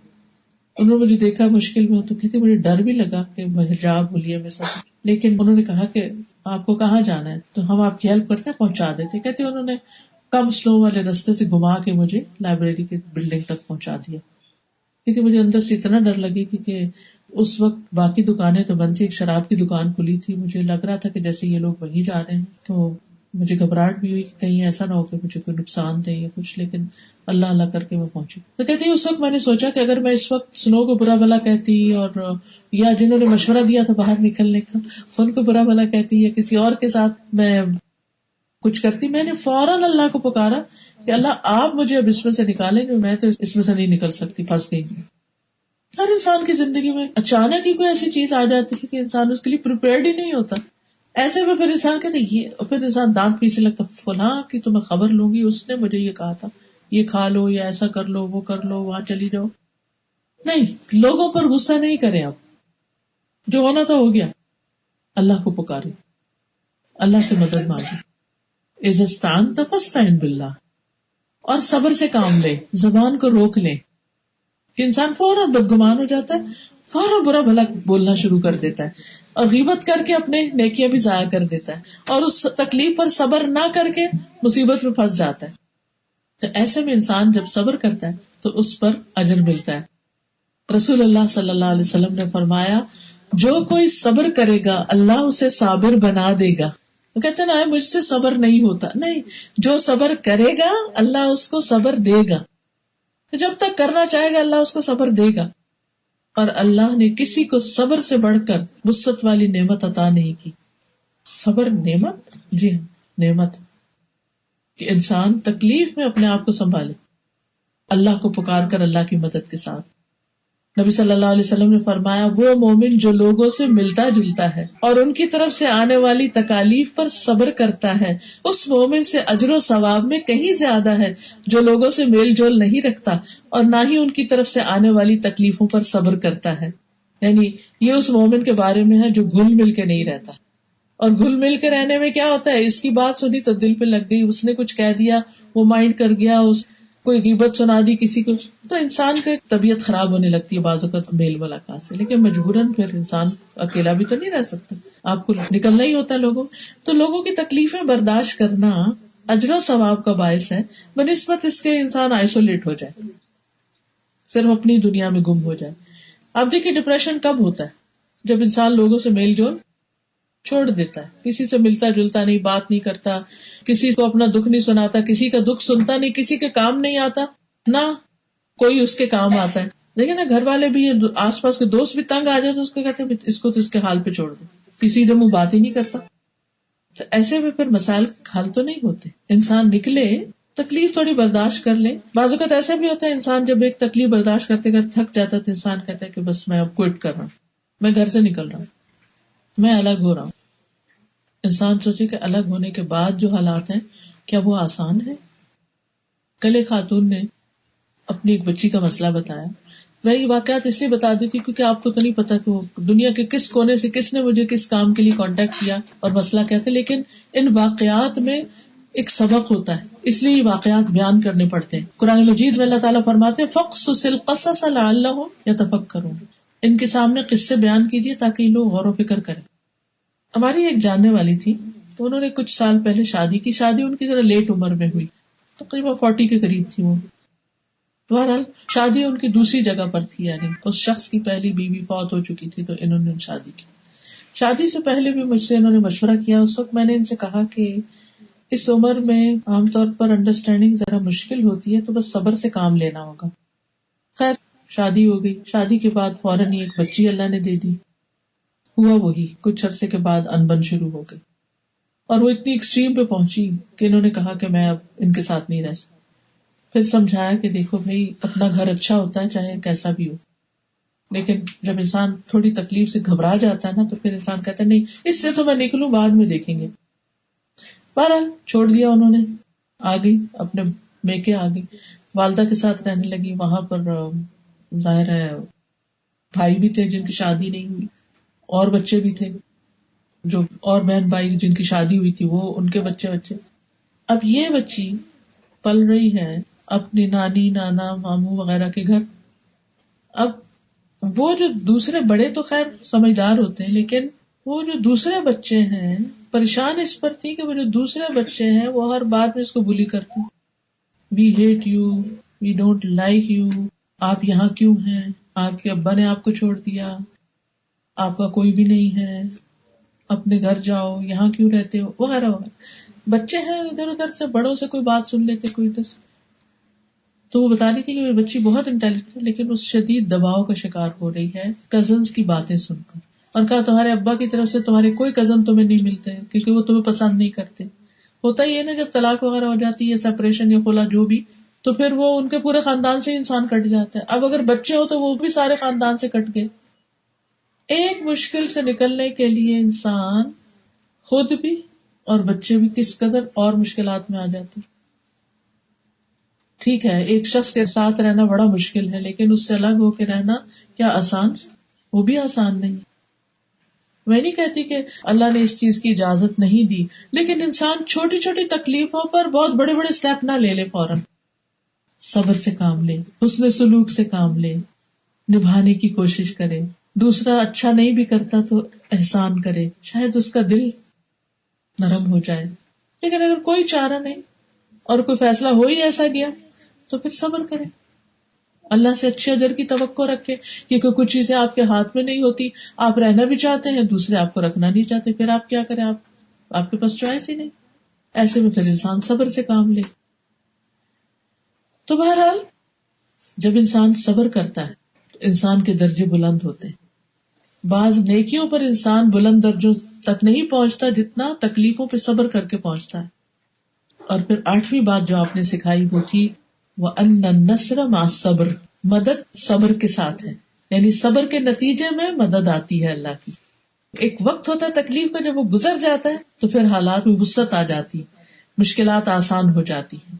انہوں نے مجھے دیکھا مشکل میں, تو کہتے مجھے ڈر بھی لگا کہ حجاب بولیے میں سب, لیکن انہوں نے کہا کہ آپ کو کہاں جانا ہے, تو ہم آپ کی ہیلپ کرتے ہیں, پہنچا دیتے. کہتے انہوں نے کم سلو والے رستے سے گھما کے مجھے لائبریری کی بلڈنگ تک پہنچا دیا. کیونکہ مجھے اندر سے اتنا ڈر لگی, کیونکہ اس وقت باقی دکانیں تو بند تھی, ایک شراب کی دکان کھلی تھی, مجھے لگ رہا تھا کہ جیسے یہ لوگ وہیں جا رہے ہیں. تو مجھے گھبراہٹ بھی ہوئی کہ کہیں ایسا نہ ہو کہ مجھے کوئی نقصان دے یا کچھ, لیکن اللہ اللہ کر کے میں پہنچی. تو کہتی اس وقت میں نے سوچا کہ اگر میں اس وقت سنو کو برا بھلا کہتی, اور یا جنہوں نے مشورہ دیا تھا باہر نکلنے کا ان کو برا بھلا کہتی, یا کسی اور کے ساتھ میں کچھ کرتی, میں نے فوراً اللہ کو پکارا کہ اللہ آپ مجھے اب اس میں سے نکالیں, جو میں تو اس میں سے نہیں نکل سکتی, پھنس گئی. ہر انسان کی زندگی میں اچانک ہی کوئی ایسی چیز آ جاتی ہے کہ انسان اس کے لیے پریپیئرڈ ہی نہیں ہوتا. ایسے میں پھر انسان کہتے یہ, پھر انسان دانت پیسے لگتا, فلاں کی تو میں خبر لوں گی, اس نے مجھے یہ کہا تھا, یہ کھا لو, یا ایسا کر لو, وہ کر لو, وہاں چلی جاؤ. نہیں, لوگوں پر غصہ نہیں کریں, اب جو ہونا تھا ہو گیا. اللہ کو پکارے, اللہ سے مدد مانگے. اذا استعنت فاستعن باللہ, اور صبر سے کام لے, زبان کو روک لے. کہ انسان فوراً بدگمان ہو جاتا ہے, فوراً برا بھلا بولنا شروع کر دیتا ہے, اور غیبت کر کے اپنے نیکیاں بھی ضائع کر دیتا ہے, اور اس تکلیف پر صبر نہ کر کے مصیبت میں پھنس جاتا ہے. تو ایسے میں انسان جب صبر کرتا ہے تو اس پر اجر ملتا ہے. رسول اللہ صلی اللہ علیہ وسلم نے فرمایا جو کوئی صبر کرے گا اللہ اسے صابر بنا دے گا. وہ کہتے ہیں نا مجھ سے صبر نہیں ہوتا, نہیں, جو صبر کرے گا اللہ اس کو صبر دے گا. جب تک کرنا چاہے گا اللہ اس کو صبر دے گا. اور اللہ نے کسی کو صبر سے بڑھ کر وسعت والی نعمت عطا نہیں کی. صبر نعمت, جی ہاں نعمت, کہ انسان تکلیف میں اپنے آپ کو سنبھالے اللہ کو پکار کر اللہ کی مدد کے ساتھ. نبی صلی اللہ علیہ وسلم نے فرمایا وہ مومن جو لوگوں سے ملتا جلتا ہے اور ان کی طرف سے آنے والی تکالیف پر صبر کرتا ہے اس مومن سے اجر و ثواب میں کہیں زیادہ ہے جو لوگوں سے میل جول نہیں رکھتا اور نہ ہی ان کی طرف سے آنے والی تکلیفوں پر صبر کرتا ہے. یعنی یہ اس مومن کے بارے میں ہے جو گھل مل کے نہیں رہتا. اور گھل مل کے رہنے میں کیا ہوتا ہے, اس کی بات سنی تو دل پہ لگ گئی, اس نے کچھ کہہ دیا وہ مائنڈ کر گیا, کوئی غیبت سنا دی کسی کو, تو انسان کی طبیعت خراب ہونے لگتی ہے بعض اوقات میل ملاقات سے. لیکن مجبوراً پھر انسان اکیلا بھی تو نہیں رہ سکتا, آپ کو نکلنا ہی ہوتا ہے لوگوں. تو لوگوں کی تکلیفیں برداشت کرنا اجر و ثواب کا باعث ہے بنسبت اس کے انسان آئسولیٹ ہو جائے, صرف اپنی دنیا میں گم ہو جائے. آپ دیکھیے ڈپریشن کب ہوتا ہے, جب انسان لوگوں سے میل جول چھوڑ دیتا ہے. کسی سے ملتا جلتا نہیں، بات نہیں کرتا، کسی کو اپنا دکھ نہیں سناتا، کسی کا دکھ سنتا نہیں، کسی کے کام نہیں آتا، نہ کوئی اس کے کام آتا ہے. لیکن نا گھر والے بھی، آس پاس کے دوست بھی تنگ آ جائے تو اس کو کہتے ہیں اس کو تو اس کے حال پہ چھوڑ دو، کسی دم وہ بات ہی نہیں کرتا. تو ایسے میں پھر مسائل حل تو نہیں ہوتے. انسان نکلے، تکلیف تھوڑی برداشت کر لے. بعض اوقات ایسا بھی ہوتا ہے انسان جب ایک تکلیف برداشت کرتے کرتے تھک جاتا ہے تو انسان کہتا ہے کہ بس میں اب کوئٹ کر رہا ہوں، میں گھر سے نکل رہا ہوں، میں الگ ہو رہا ہوں. انسان سوچے کہ الگ ہونے کے بعد جو حالات ہیں کیا وہ آسان ہے؟ کل ایک خاتون نے اپنی ایک بچی کا مسئلہ بتایا. میں یہ واقعات اس لیے بتا دیتی کیونکہ آپ کو تو نہیں پتا کہ وہ دنیا کے کس کونے سے کس نے مجھے کس کام کے لیے کانٹیکٹ کیا اور مسئلہ کیا تھا، لیکن ان واقعات میں ایک سبق ہوتا ہے، اس لیے یہ واقعات بیان کرنے پڑتے ہیں. قرآن مجید میں اللہ تعالیٰ فرماتے ہیں فَقْصُصِ الْقَصَصَ لَعَلَّهُمْ يَتَفَكَّرُونَ، ان کے سامنے قصے بیان کیجیے تاکہ یہ لوگ غور و فکر کریں. ہماری ایک جاننے والی تھی تو انہوں نے کچھ سال پہلے شادی کی. شادی ان کی ذرا لیٹ عمر میں ہوئی، تقریباً 40 کے قریب تھی وہ. بہرحال شادی ان کی دوسری جگہ پر تھی، یعنی اس شخص کی پہلی بیوی فوت ہو چکی تھی تو انہوں نے شادی کی. شادی سے پہلے بھی مجھ سے انہوں نے مشورہ کیا. اس وقت میں نے ان سے کہا کہ اس عمر میں عام طور پر انڈرسٹینڈنگ ذرا مشکل ہوتی ہے تو بس صبر سے کام لینا ہوگا. خیر شادی ہو گئی. شادی کے بعد فوراً ہی ایک بچی اللہ نے دے دی. ہوا وہی، کچھ عرصے کے بعد انبن شروع ہو گئی اور وہ اتنی ایکسٹریم پہ پہنچی کہ انہوں نے کہا کہ میں اب ان کے ساتھ نہیں رہ سکتا. پھر سمجھایا کہ دیکھو بھائی اپنا گھر اچھا ہوتا ہے چاہے کیسا بھی ہو، لیکن جب انسان تھوڑی تکلیف سے گھبرا جاتا ہے نا تو پھر انسان کہتا ہے نہیں اس سے تو میں نکلوں، بعد میں دیکھیں گے. بہرحال چھوڑ دیا انہوں نے، آ گئی اپنے میکے آ گئی، والدہ کے ساتھ رہنے لگی. وہاں پر ظاہر ہے بھائی بھی تھے جن کی شادی نہیں ہوئی، اور بچے بھی تھے، جو اور بہن بھائی جن کی شادی ہوئی تھی وہ ان کے بچے. اب یہ بچی پل رہی ہے اپنی نانی نانا ماموں وغیرہ کے گھر. اب وہ جو دوسرے بڑے تو خیر سمجھدار ہوتے ہیں، لیکن وہ جو دوسرے بچے ہیں پریشان اس پر تھی کہ وہ جو دوسرے بچے ہیں وہ ہر بات میں اس کو بلی کرتے، we hate you, we don't like you, آپ یہاں کیوں ہیں، آپ کے ابا نے آپ کو چھوڑ دیا، آپ کا کوئی بھی نہیں ہے، اپنے گھر جاؤ، یہاں کیوں رہتے ہو، وغیرہ وغیرہ. بچے ہیں ادھر ادھر سے بڑوں سے کوئی بات سن لیتے کوئی ادھر سے. تو وہ بتا رہی تھی کہ میری بچی بہت انٹیلیجنٹ ہے لیکن اس شدید دباؤ کا شکار ہو رہی ہے کزنز کی باتیں سن کر. اور کہا تمہارے ابا کی طرف سے تمہارے کوئی کزن تمہیں نہیں ملتے کیونکہ وہ تمہیں پسند نہیں کرتے. ہوتا ہی ہے نا جب طلاق وغیرہ ہو جاتی ہے، سیپریشن یا خلا جو بھی، تو پھر وہ ان کے پورے خاندان سے انسان کٹ جاتا ہے. اب اگر بچے ہو تو وہ بھی سارے خاندان سے کٹ گئے. ایک مشکل سے نکلنے کے لیے انسان خود بھی اور بچے بھی کس قدر اور مشکلات میں آ جاتے. ٹھیک ہے ایک شخص کے ساتھ رہنا بڑا مشکل ہے، لیکن اس سے الگ ہو کے رہنا کیا آسان؟ وہ بھی آسان نہیں. میں نہیں کہتی کہ اللہ نے اس چیز کی اجازت نہیں دی، لیکن انسان چھوٹی چھوٹی تکلیفوں پر بہت بڑے بڑے سٹیپ نہ لے لے. فوراً صبر سے کام لے، حسن سلوک سے کام لے، نبھانے کی کوشش کرے. دوسرا اچھا نہیں بھی کرتا تو احسان کرے، شاید اس کا دل نرم ہو جائے. لیکن اگر کوئی چارہ نہیں اور کوئی فیصلہ ہو ہی ایسا گیا تو پھر صبر کرے، اللہ سے اچھے اجر کی توقع رکھے، کیونکہ کچھ چیزیں آپ کے ہاتھ میں نہیں ہوتی. آپ رہنا بھی چاہتے ہیں، دوسرے آپ کو رکھنا نہیں چاہتے، پھر آپ کیا کریں؟ آپ کے پاس چوائس ہی نہیں. ایسے میں پھر انسان صبر سے کام لے. تو بہرحال جب انسان صبر کرتا ہے تو انسان کے درجے بلند ہوتے ہیں. بعض نیکیوں پر انسان بلند درجوں تک نہیں پہنچتا جتنا تکلیفوں پہ صبر کر کے پہنچتا ہے. اور پھر 8ویں بات جو آپ نے سکھائی وہ تھی وَأَنَّ النَّصْرَ مَعَ الصَّبْرِ، مدد صبر کے ساتھ ہے، یعنی صبر کے نتیجے میں مدد آتی ہے اللہ کی. ایک وقت ہوتا ہے تکلیف کا، جب وہ گزر جاتا ہے تو پھر حالات میں وسعت آ جاتی، مشکلات آسان ہو جاتی ہیں.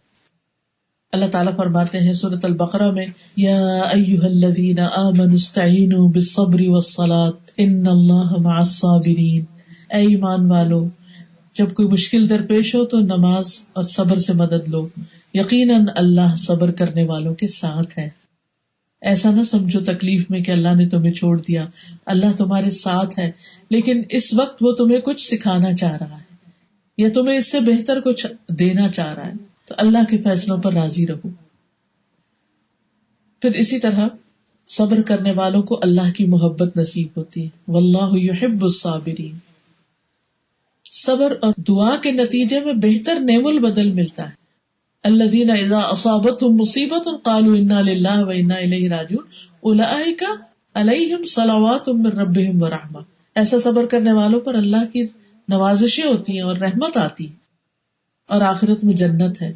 اللہ تعالیٰ فرماتے ہیں سورۃ البقرہ میں یا ایھا الذین آمنوا استعینوا بالصبر والصلاۃ ان اللہ مع الصابرین. اے ایمان والو جب کوئی مشکل درپیش ہو تو نماز اور صبر سے مدد لو، یقیناً اللہ صبر کرنے والوں کے ساتھ ہے. ایسا نہ سمجھو تکلیف میں کہ اللہ نے تمہیں چھوڑ دیا، اللہ تمہارے ساتھ ہے، لیکن اس وقت وہ تمہیں کچھ سکھانا چاہ رہا ہے یا تمہیں اس سے بہتر کچھ دینا چاہ رہا ہے. تو اللہ کے فیصلوں پر راضی رہو. پھر اسی طرح صبر کرنے والوں کو اللہ کی محبت نصیب ہوتی ہے. واللہ یحب الصابرین. صبر اور دعا کے نتیجے میں بہتر نعم البدل ملتا ہے. الذین اذا اصابتهم مصیبۃ قالوا انا للہ وانا الیہ راجعون اولئک علیہم صلوات من ربہم ورحمہ. ایسا صبر کرنے والوں پر اللہ کی نوازشیں ہوتی ہیں اور رحمت آتی ہے اور آخرت میں جنت ہے.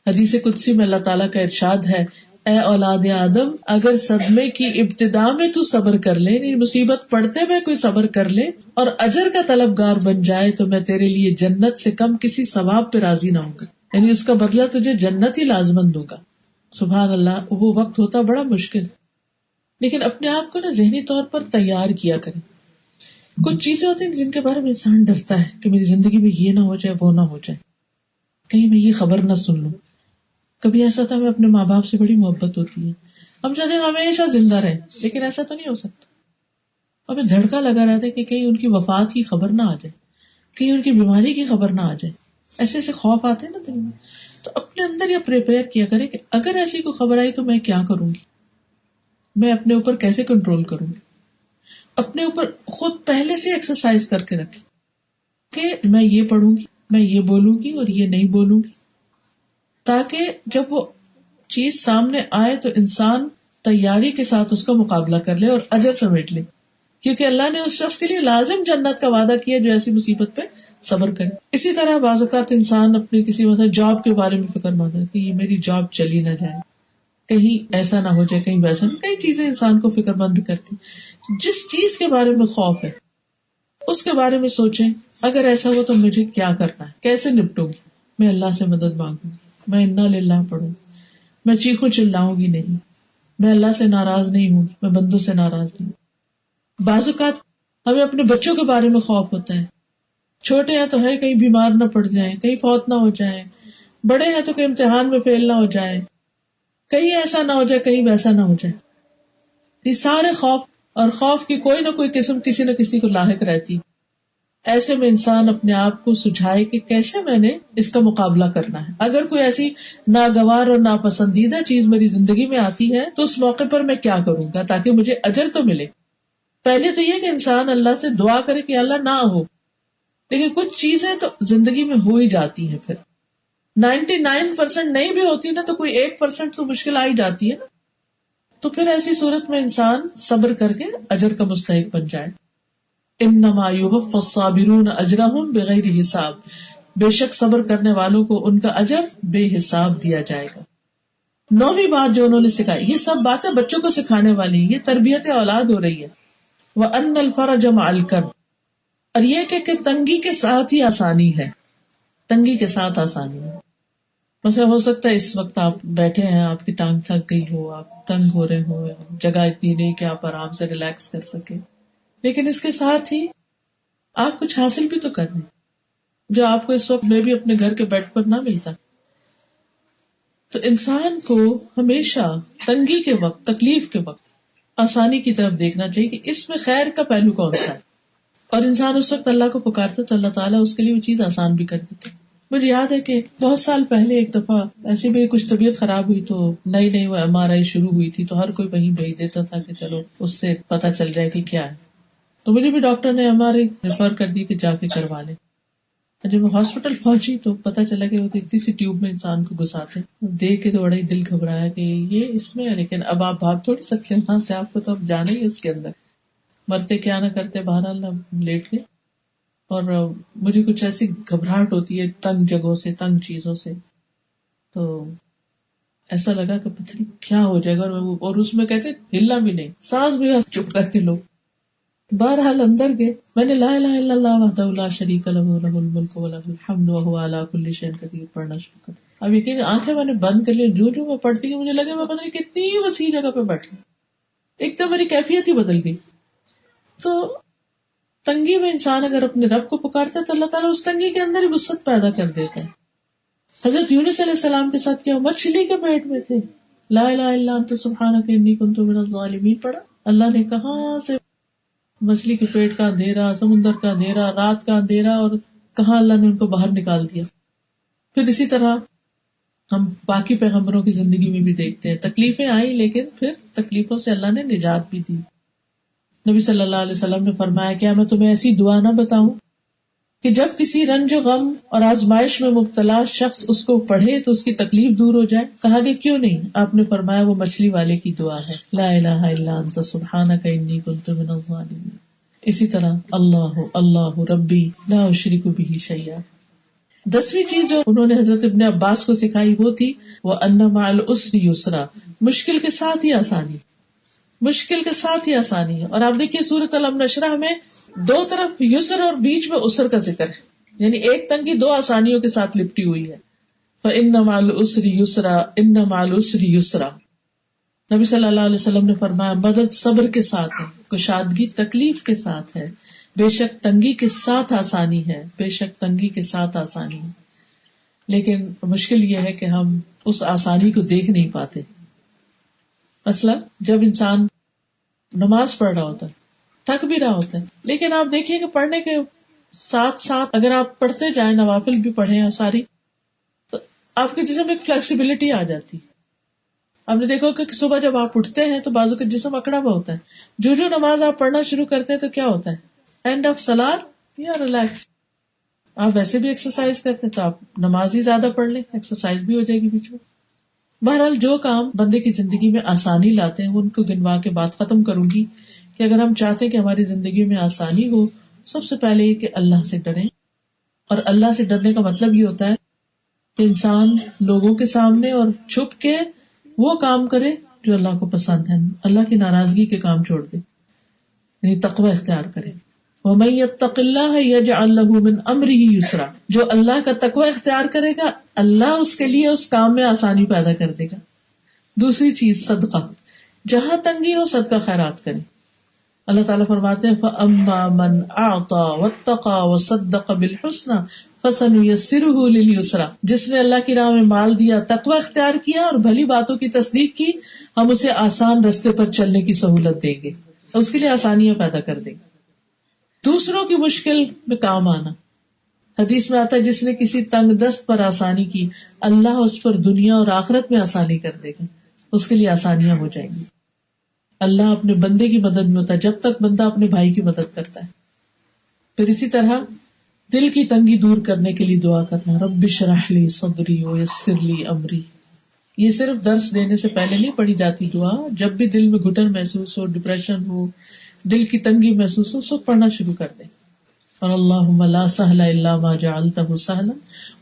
حدیث قدسی میں اللہ تعالیٰ کا ارشاد ہے، اے اولاد آدم، اگر صدمے کی ابتدا میں تو صبر کر لے، یعنی مصیبت پڑتے میں کوئی صبر کر لے اور اجر کا طلبگار بن جائے تو میں تیرے لیے جنت سے کم کسی ثواب پہ راضی نہ ہوں گا، یعنی اس کا بدلہ تجھے جنت ہی لازمن دوں گا. سبحان اللہ. وہ وقت ہوتا بڑا مشکل، لیکن اپنے آپ کو نا ذہنی طور پر تیار کیا کریں. کچھ چیزیں ہوتی ہیں جن کے بارے میں انسان ڈرتا ہے کہ میری زندگی میں یہ نہ ہو جائے، وہ نہ ہو جائے، کہیں میں یہ خبر نہ سن لوں. کبھی ایسا تھا میں اپنے ماں باپ سے بڑی محبت ہوتی ہے، ہم چاہتے ہیں ہمیشہ زندہ رہیں، لیکن ایسا تو نہیں ہو سکتا. ہمیں دھڑکا لگا رہتا ہے کہ کہیں ان کی وفات کی خبر نہ آ جائے، کہیں ان کی بیماری کی خبر نہ آ جائے. ایسے ایسے خوف آتے ہیں نا دل میں. تو اپنے اندر یہ پریپیئر کیا کرے کہ اگر ایسی کوئی خبر آئی تو میں کیا کروں گی، میں اپنے اوپر کیسے کنٹرول کروں گی. اپنے اوپر خود پہلے سے ایکسرسائز کر کے رکھے کہ میں یہ پڑھوں گی، میں یہ بولوں گی اور یہ نہیں بولوں گی، تاکہ جب وہ چیز سامنے آئے تو انسان تیاری کے ساتھ اس کا مقابلہ کر لے اور اجر سمیٹ لے. کیونکہ اللہ نے اس شخص کے لیے لازم جنت کا وعدہ کیا جو ایسی مصیبت پہ صبر کرے. اسی طرح بعض اوقات انسان اپنی کسی مثلا جاب کے بارے میں فکر مند ہے کہ یہ میری جاب چلی نہ جائے، کہیں ایسا نہ ہو جائے، کہیں ویسا. کئی چیزیں انسان کو فکر مند کرتی. جس چیز کے بارے میں خوف ہے اس کے بارے میں سوچیں، اگر ایسا ہو تو مجھے کیا کرنا ہے، کیسے نپٹوں گی. میں اللہ سے مدد مانگوں گی، میں انا للہ پڑھوں گی، میں چیخوں چلاؤں گی نہیں، میں اللہ سے ناراض نہیں ہوں گی، میں بندوں سے ناراض نہیں. بعض اوقات ہمیں اپنے بچوں کے بارے میں خوف ہوتا ہے. چھوٹے ہیں تو ہے کہیں بیمار نہ پڑ جائیں، کہیں فوت نہ ہو جائیں. بڑے ہیں تو کہیں امتحان میں فیل نہ ہو جائیں، کہیں ایسا نہ ہو جائے، کہیں ویسا نہ ہو جائے. یہ سارے خوف، اور خوف کی کوئی نہ کوئی قسم کسی نہ کسی کو لاحق رہتی. ایسے میں انسان اپنے آپ کو سجھائے کہ کیسے میں نے اس کا مقابلہ کرنا ہے. اگر کوئی ایسی ناگوار اور ناپسندیدہ چیز میری زندگی میں آتی ہے تو اس موقع پر میں کیا کروں گا تاکہ مجھے اجر تو ملے. پہلے تو یہ کہ انسان اللہ سے دعا کرے کہ اللہ نہ ہو، لیکن کچھ چیزیں تو زندگی میں ہو ہی جاتی ہیں. پھر 99% نہیں بھی ہوتی نا تو کوئی 1% تو مشکل آ ہی جاتی ہے نا. تو پھر ایسی صورت میں انسان صبر کر کے اجر کا مستحق بن جائے. انما یوفی الصابرون اجرہم بغیر حساب، بے شک صبر کرنے والوں کو ان کا اجر بے حساب دیا جائے گا. 9ویں بات جو انہوں نے سکھائی، یہ سب باتیں بچوں کو سکھانے والی، یہ تربیت اولاد ہو رہی ہے. وَأَنَّ الْفَرَجَ مَعَ الْكَرْبِ، اور یہ کہ تنگی کے ساتھ ہی آسانی ہے، تنگی کے ساتھ آسانی ہے. مثلا ہو سکتا ہے اس وقت آپ بیٹھے ہیں، آپ کی ٹانگ تھک گئی ہو، آپ تنگ ہو رہے ہو، جگہ اتنی نہیں کہ آپ آرام سے ریلیکس کر سکیں، لیکن اس کے ساتھ ہی آپ کچھ حاصل بھی تو کر رہے ہیں جو آپ کو اس وقت میں بھی اپنے گھر کے بیڈ پر نہ ملتا. تو انسان کو ہمیشہ تنگی کے وقت، تکلیف کے وقت آسانی کی طرف دیکھنا چاہیے کہ اس میں خیر کا پہلو کون سا ہے. اور انسان اس وقت اللہ کو پکارتا تو اللہ تعالیٰ اس کے لیے وہ چیز آسان بھی کر دیتے. مجھے یاد ہے کہ بہت سال پہلے ایک دفعہ ایسی بھی کچھ طبیعت خراب ہوئی تو نئی وہ MRI شروع ہوئی تھی، تو ہر کوئی وہیں بھیج دیتا تھا کہ چلو اس سے پتہ چل جائے کہ کیا ہے. تو مجھے بھی ڈاکٹر نے MRI ریفر کر دی کہ جا کے کروا لیں. جب میں ہاسپٹل پہنچی تو پتہ چلا کہ وہ اتنی سی ٹیوب میں انسان کو گھساتے. دیکھ کے تو بڑا ہی دل گھبرایا کہ یہ اس میں ہے، لیکن اب آپ بھاگ تھوڑی سکتے ہیں وہاں سے، آپ کو تو اب جانا ہی اس کے اندر. مرتے کیا نہ کرتے، بہرحال لیٹ گئے. اور مجھے کچھ ایسی گھبراہٹ ہوتی ہے تنگ جگہوں سے، تنگ چیزوں سے، تو ایسا لگا کہ پتہ نہیں کیا ہو جائے گا. اور اس میں کہتے ہلنا بھی نہیں، سانس بھی چپ کر کے لو. بہرحال اندر گئے، میں نے لا الہ الا اللہ وحدہ لا شریک لہ لہ الملک ولہ الحمد وہو علی کل شیء قدیر پڑھنا شروع کر. اب یقین آنکھیں میں نے بند کر لی. جو میں پڑھتی گئی مجھے لگا میں پتہ نہیں کتنی وسیع جگہ پہ بیٹھی، ایک تو میری کیفیت ہی بدل گئی. تو تنگی میں انسان اگر اپنے رب کو پکارتا ہے تو اللہ تعالیٰ اس تنگی کے اندر ہی وسعت پیدا کر دیتا ہے. حضرت یونس علیہ السلام کے ساتھ کیا، مچھلی کے پیٹ میں تھے، لا الہ الا انت سبحانک انی کنت من الظالمین پڑھا. اللہ نے کہاں سے مچھلی کے پیٹ کا اندھیرا، سمندر کا اندھیرا، رات کا اندھیرا، اور کہاں اللہ نے ان کو باہر نکال دیا. پھر اسی طرح ہم باقی پیغمبروں کی زندگی میں بھی دیکھتے ہیں، تکلیفیں آئی لیکن پھر تکلیفوں سے اللہ نے نجات بھی دی. نبی صلی اللہ علیہ وسلم نے فرمایا کیا میں تمہیں ایسی دعا نہ بتاؤں کہ جب کسی رنج و غم اور آزمائش میں مبتلا شخص اس کو پڑھے تو اس کی تکلیف دور ہو جائے. کہا کہ کیوں نہیں؟ آپ نے فرمایا وہ مچھلی والے کی دعا ہے، لا الہ الا انت سبحانک انی کنت من الظالمین. اسی طرح اللہ اللہ ربی لا اشرک بہ شیئا. 10ویں چیز جو انہوں نے حضرت ابن عباس کو سکھائی وہ تھی وَأَنَّ مَعَ الْعُسْرِ يُسْرًا، مشکل کے ساتھ ہی آسانی، مشکل کے ساتھ ہی آسانی ہے. اور آپ دیکھیے سورۃ الم نشرح میں دو طرف یسر اور بیچ میں عسر کا ذکر ہے، یعنی ایک تنگی دو آسانیوں کے ساتھ لپٹی ہوئی ہے. فَإِنَّ مَعَ الْعُسْرِ يُسْرًا إِنَّ مَعَ الْعُسْرِ يُسْرًا. نبی صلی اللہ علیہ وسلم نے فرمایا مدد صبر کے ساتھ ہے، کشادگی تکلیف کے ساتھ ہے، بے شک تنگی کے ساتھ آسانی ہے، بے شک تنگی کے ساتھ آسانی ہے. لیکن مشکل یہ ہے کہ ہم اس آسانی کو دیکھ نہیں پاتے. مثلا جب انسان نماز پڑھ رہا ہوتا ہے، تھک بھی رہا ہوتا ہے، لیکن آپ دیکھیے کہ پڑھنے کے ساتھ ساتھ اگر آپ پڑھتے جائیں، نوافل بھی پڑھیں اور ساری، تو آپ کے جسم میں ایک فلیکسیبلٹی آ جاتی. آپ نے دیکھا کہ صبح جب آپ اٹھتے ہیں تو بازو کا جسم اکڑا ہوا ہوتا ہے، جو نماز آپ پڑھنا شروع کرتے ہیں تو کیا ہوتا ہے، اینڈ آف سلاد یا ریلیکس. آپ ویسے بھی ایکسرسائز کرتے ہیں تو آپ نماز ہی زیادہ پڑھ لیں، ایکسرسائز بھی ہو جائے گی بیچ میں. بہرحال جو کام بندے کی زندگی میں آسانی لاتے ہیں ان کو گنوا کے بات ختم کروں گی کہ اگر ہم چاہتے ہیں کہ ہماری زندگی میں آسانی ہو، سب سے پہلے یہ کہ اللہ سے ڈریں. اور اللہ سے ڈرنے کا مطلب یہ ہوتا ہے کہ انسان لوگوں کے سامنے اور چھپ کے وہ کام کرے جو اللہ کو پسند ہے، اللہ کی ناراضگی کے کام چھوڑ دے، یعنی تقوی اختیار کرے. وَمَن يَتَّقِ اللَّهَ يَجْعَل لَّهُ مِنْ أَمْرِهِ يُسْرًا. جو اللہ کا تقوی اختیار کرے گا اللہ اس کے لیے اس کام میں آسانی پیدا کر دے گا. دوسری چیز صدقہ، جہاں تنگی ہو صدقہ خیرات کریں. اللہ تعالیٰ فرماتے ہیں فَأَمَّا مَنْ أَعْطَى وَاتَّقَى وَصَدَّقَ بِالْحُسْنَى فَسَنُيَسِّرُهُ لِلْيُسْرَى. جس نے اللہ کی راہ میں مال دیا، تقوی اختیار کیا اور بھلی باتوں کی تصدیق کی، ہم اسے آسان رستے پر چلنے کی سہولت دیں گے، اس کے لیے آسانیاں پیدا کر دیں گے. دوسروں کی مشکل میں کام آنا، حدیث میں آتا ہے جس نے کسی تنگ دست پر آسانی کی اللہ اس پر دنیا اور آخرت میں آسانی کر دے گا، اس کے لیے آسانیاں ہو جائیں گی. اللہ اپنے بندے کی مدد میں ہوتا ہے جب تک بندہ اپنے بھائی کی مدد کرتا ہے. پھر اسی طرح دل کی تنگی دور کرنے کے لیے دعا کرنا، رب اشرح لی صدری ویسر لی امری. یہ صرف درس دینے سے پہلے نہیں پڑھی جاتی دعا، جب بھی دل میں گھٹن محسوس ہو، ڈپریشن ہو، دل کی تنگی محسوس ہو، سب پڑھنا شروع کر دیں. اور اللہم لا سہل الا ما جعلتہ سہلا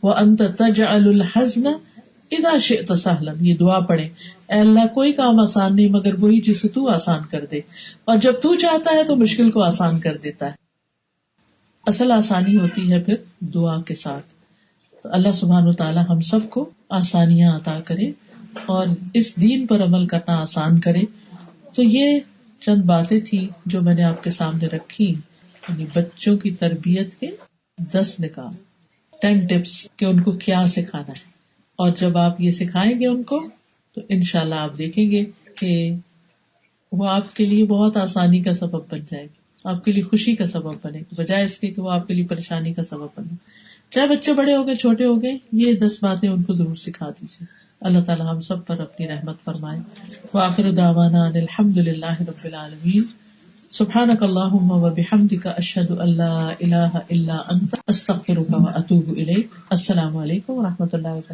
وانت تجعل الحزن اذا شئت سہلا. یہ دعا پڑھیں، اے اللہ کوئی کام آسان نہیں مگر وہی جسے تو آسان کر دے، اور جب تو چاہتا ہے تو مشکل کو آسان کر دیتا ہے. اصل آسانی ہوتی ہے پھر دعا کے ساتھ. تو اللہ سبحانہ وتعالی ہم سب کو آسانیاں عطا کرے اور اس دین پر عمل کرنا آسان کرے. تو یہ چند باتیں تھی جو میں نے آپ کے سامنے رکھی، یعنی بچوں کی تربیت کے 10 نکات، 10 ٹپس کہ ان کو کیا سکھانا ہے. اور جب آپ یہ سکھائیں گے ان کو تو انشاءاللہ آپ دیکھیں گے کہ وہ آپ کے لیے بہت آسانی کا سبب بن جائے گا، آپ کے لیے خوشی کا سبب بنے گا، بجائے اس کے کہ وہ آپ کے لیے پریشانی کا سبب بنے. چاہے بچے بڑے ہو گئے چھوٹے ہو گئے، یہ 10 باتیں ان کو ضرور سکھا دیجیے. اللہ تعالی ہم سب پر اپنی رحمت فرمائے. وآخر دعوانا ان الحمد للہ رب العالمین. سبحانک اللہم وبحمدک اشہد ان لا الہ الا انت استغفرک واتوب الیک. السلام علیکم ورحمۃ اللہ وبرکاتہ.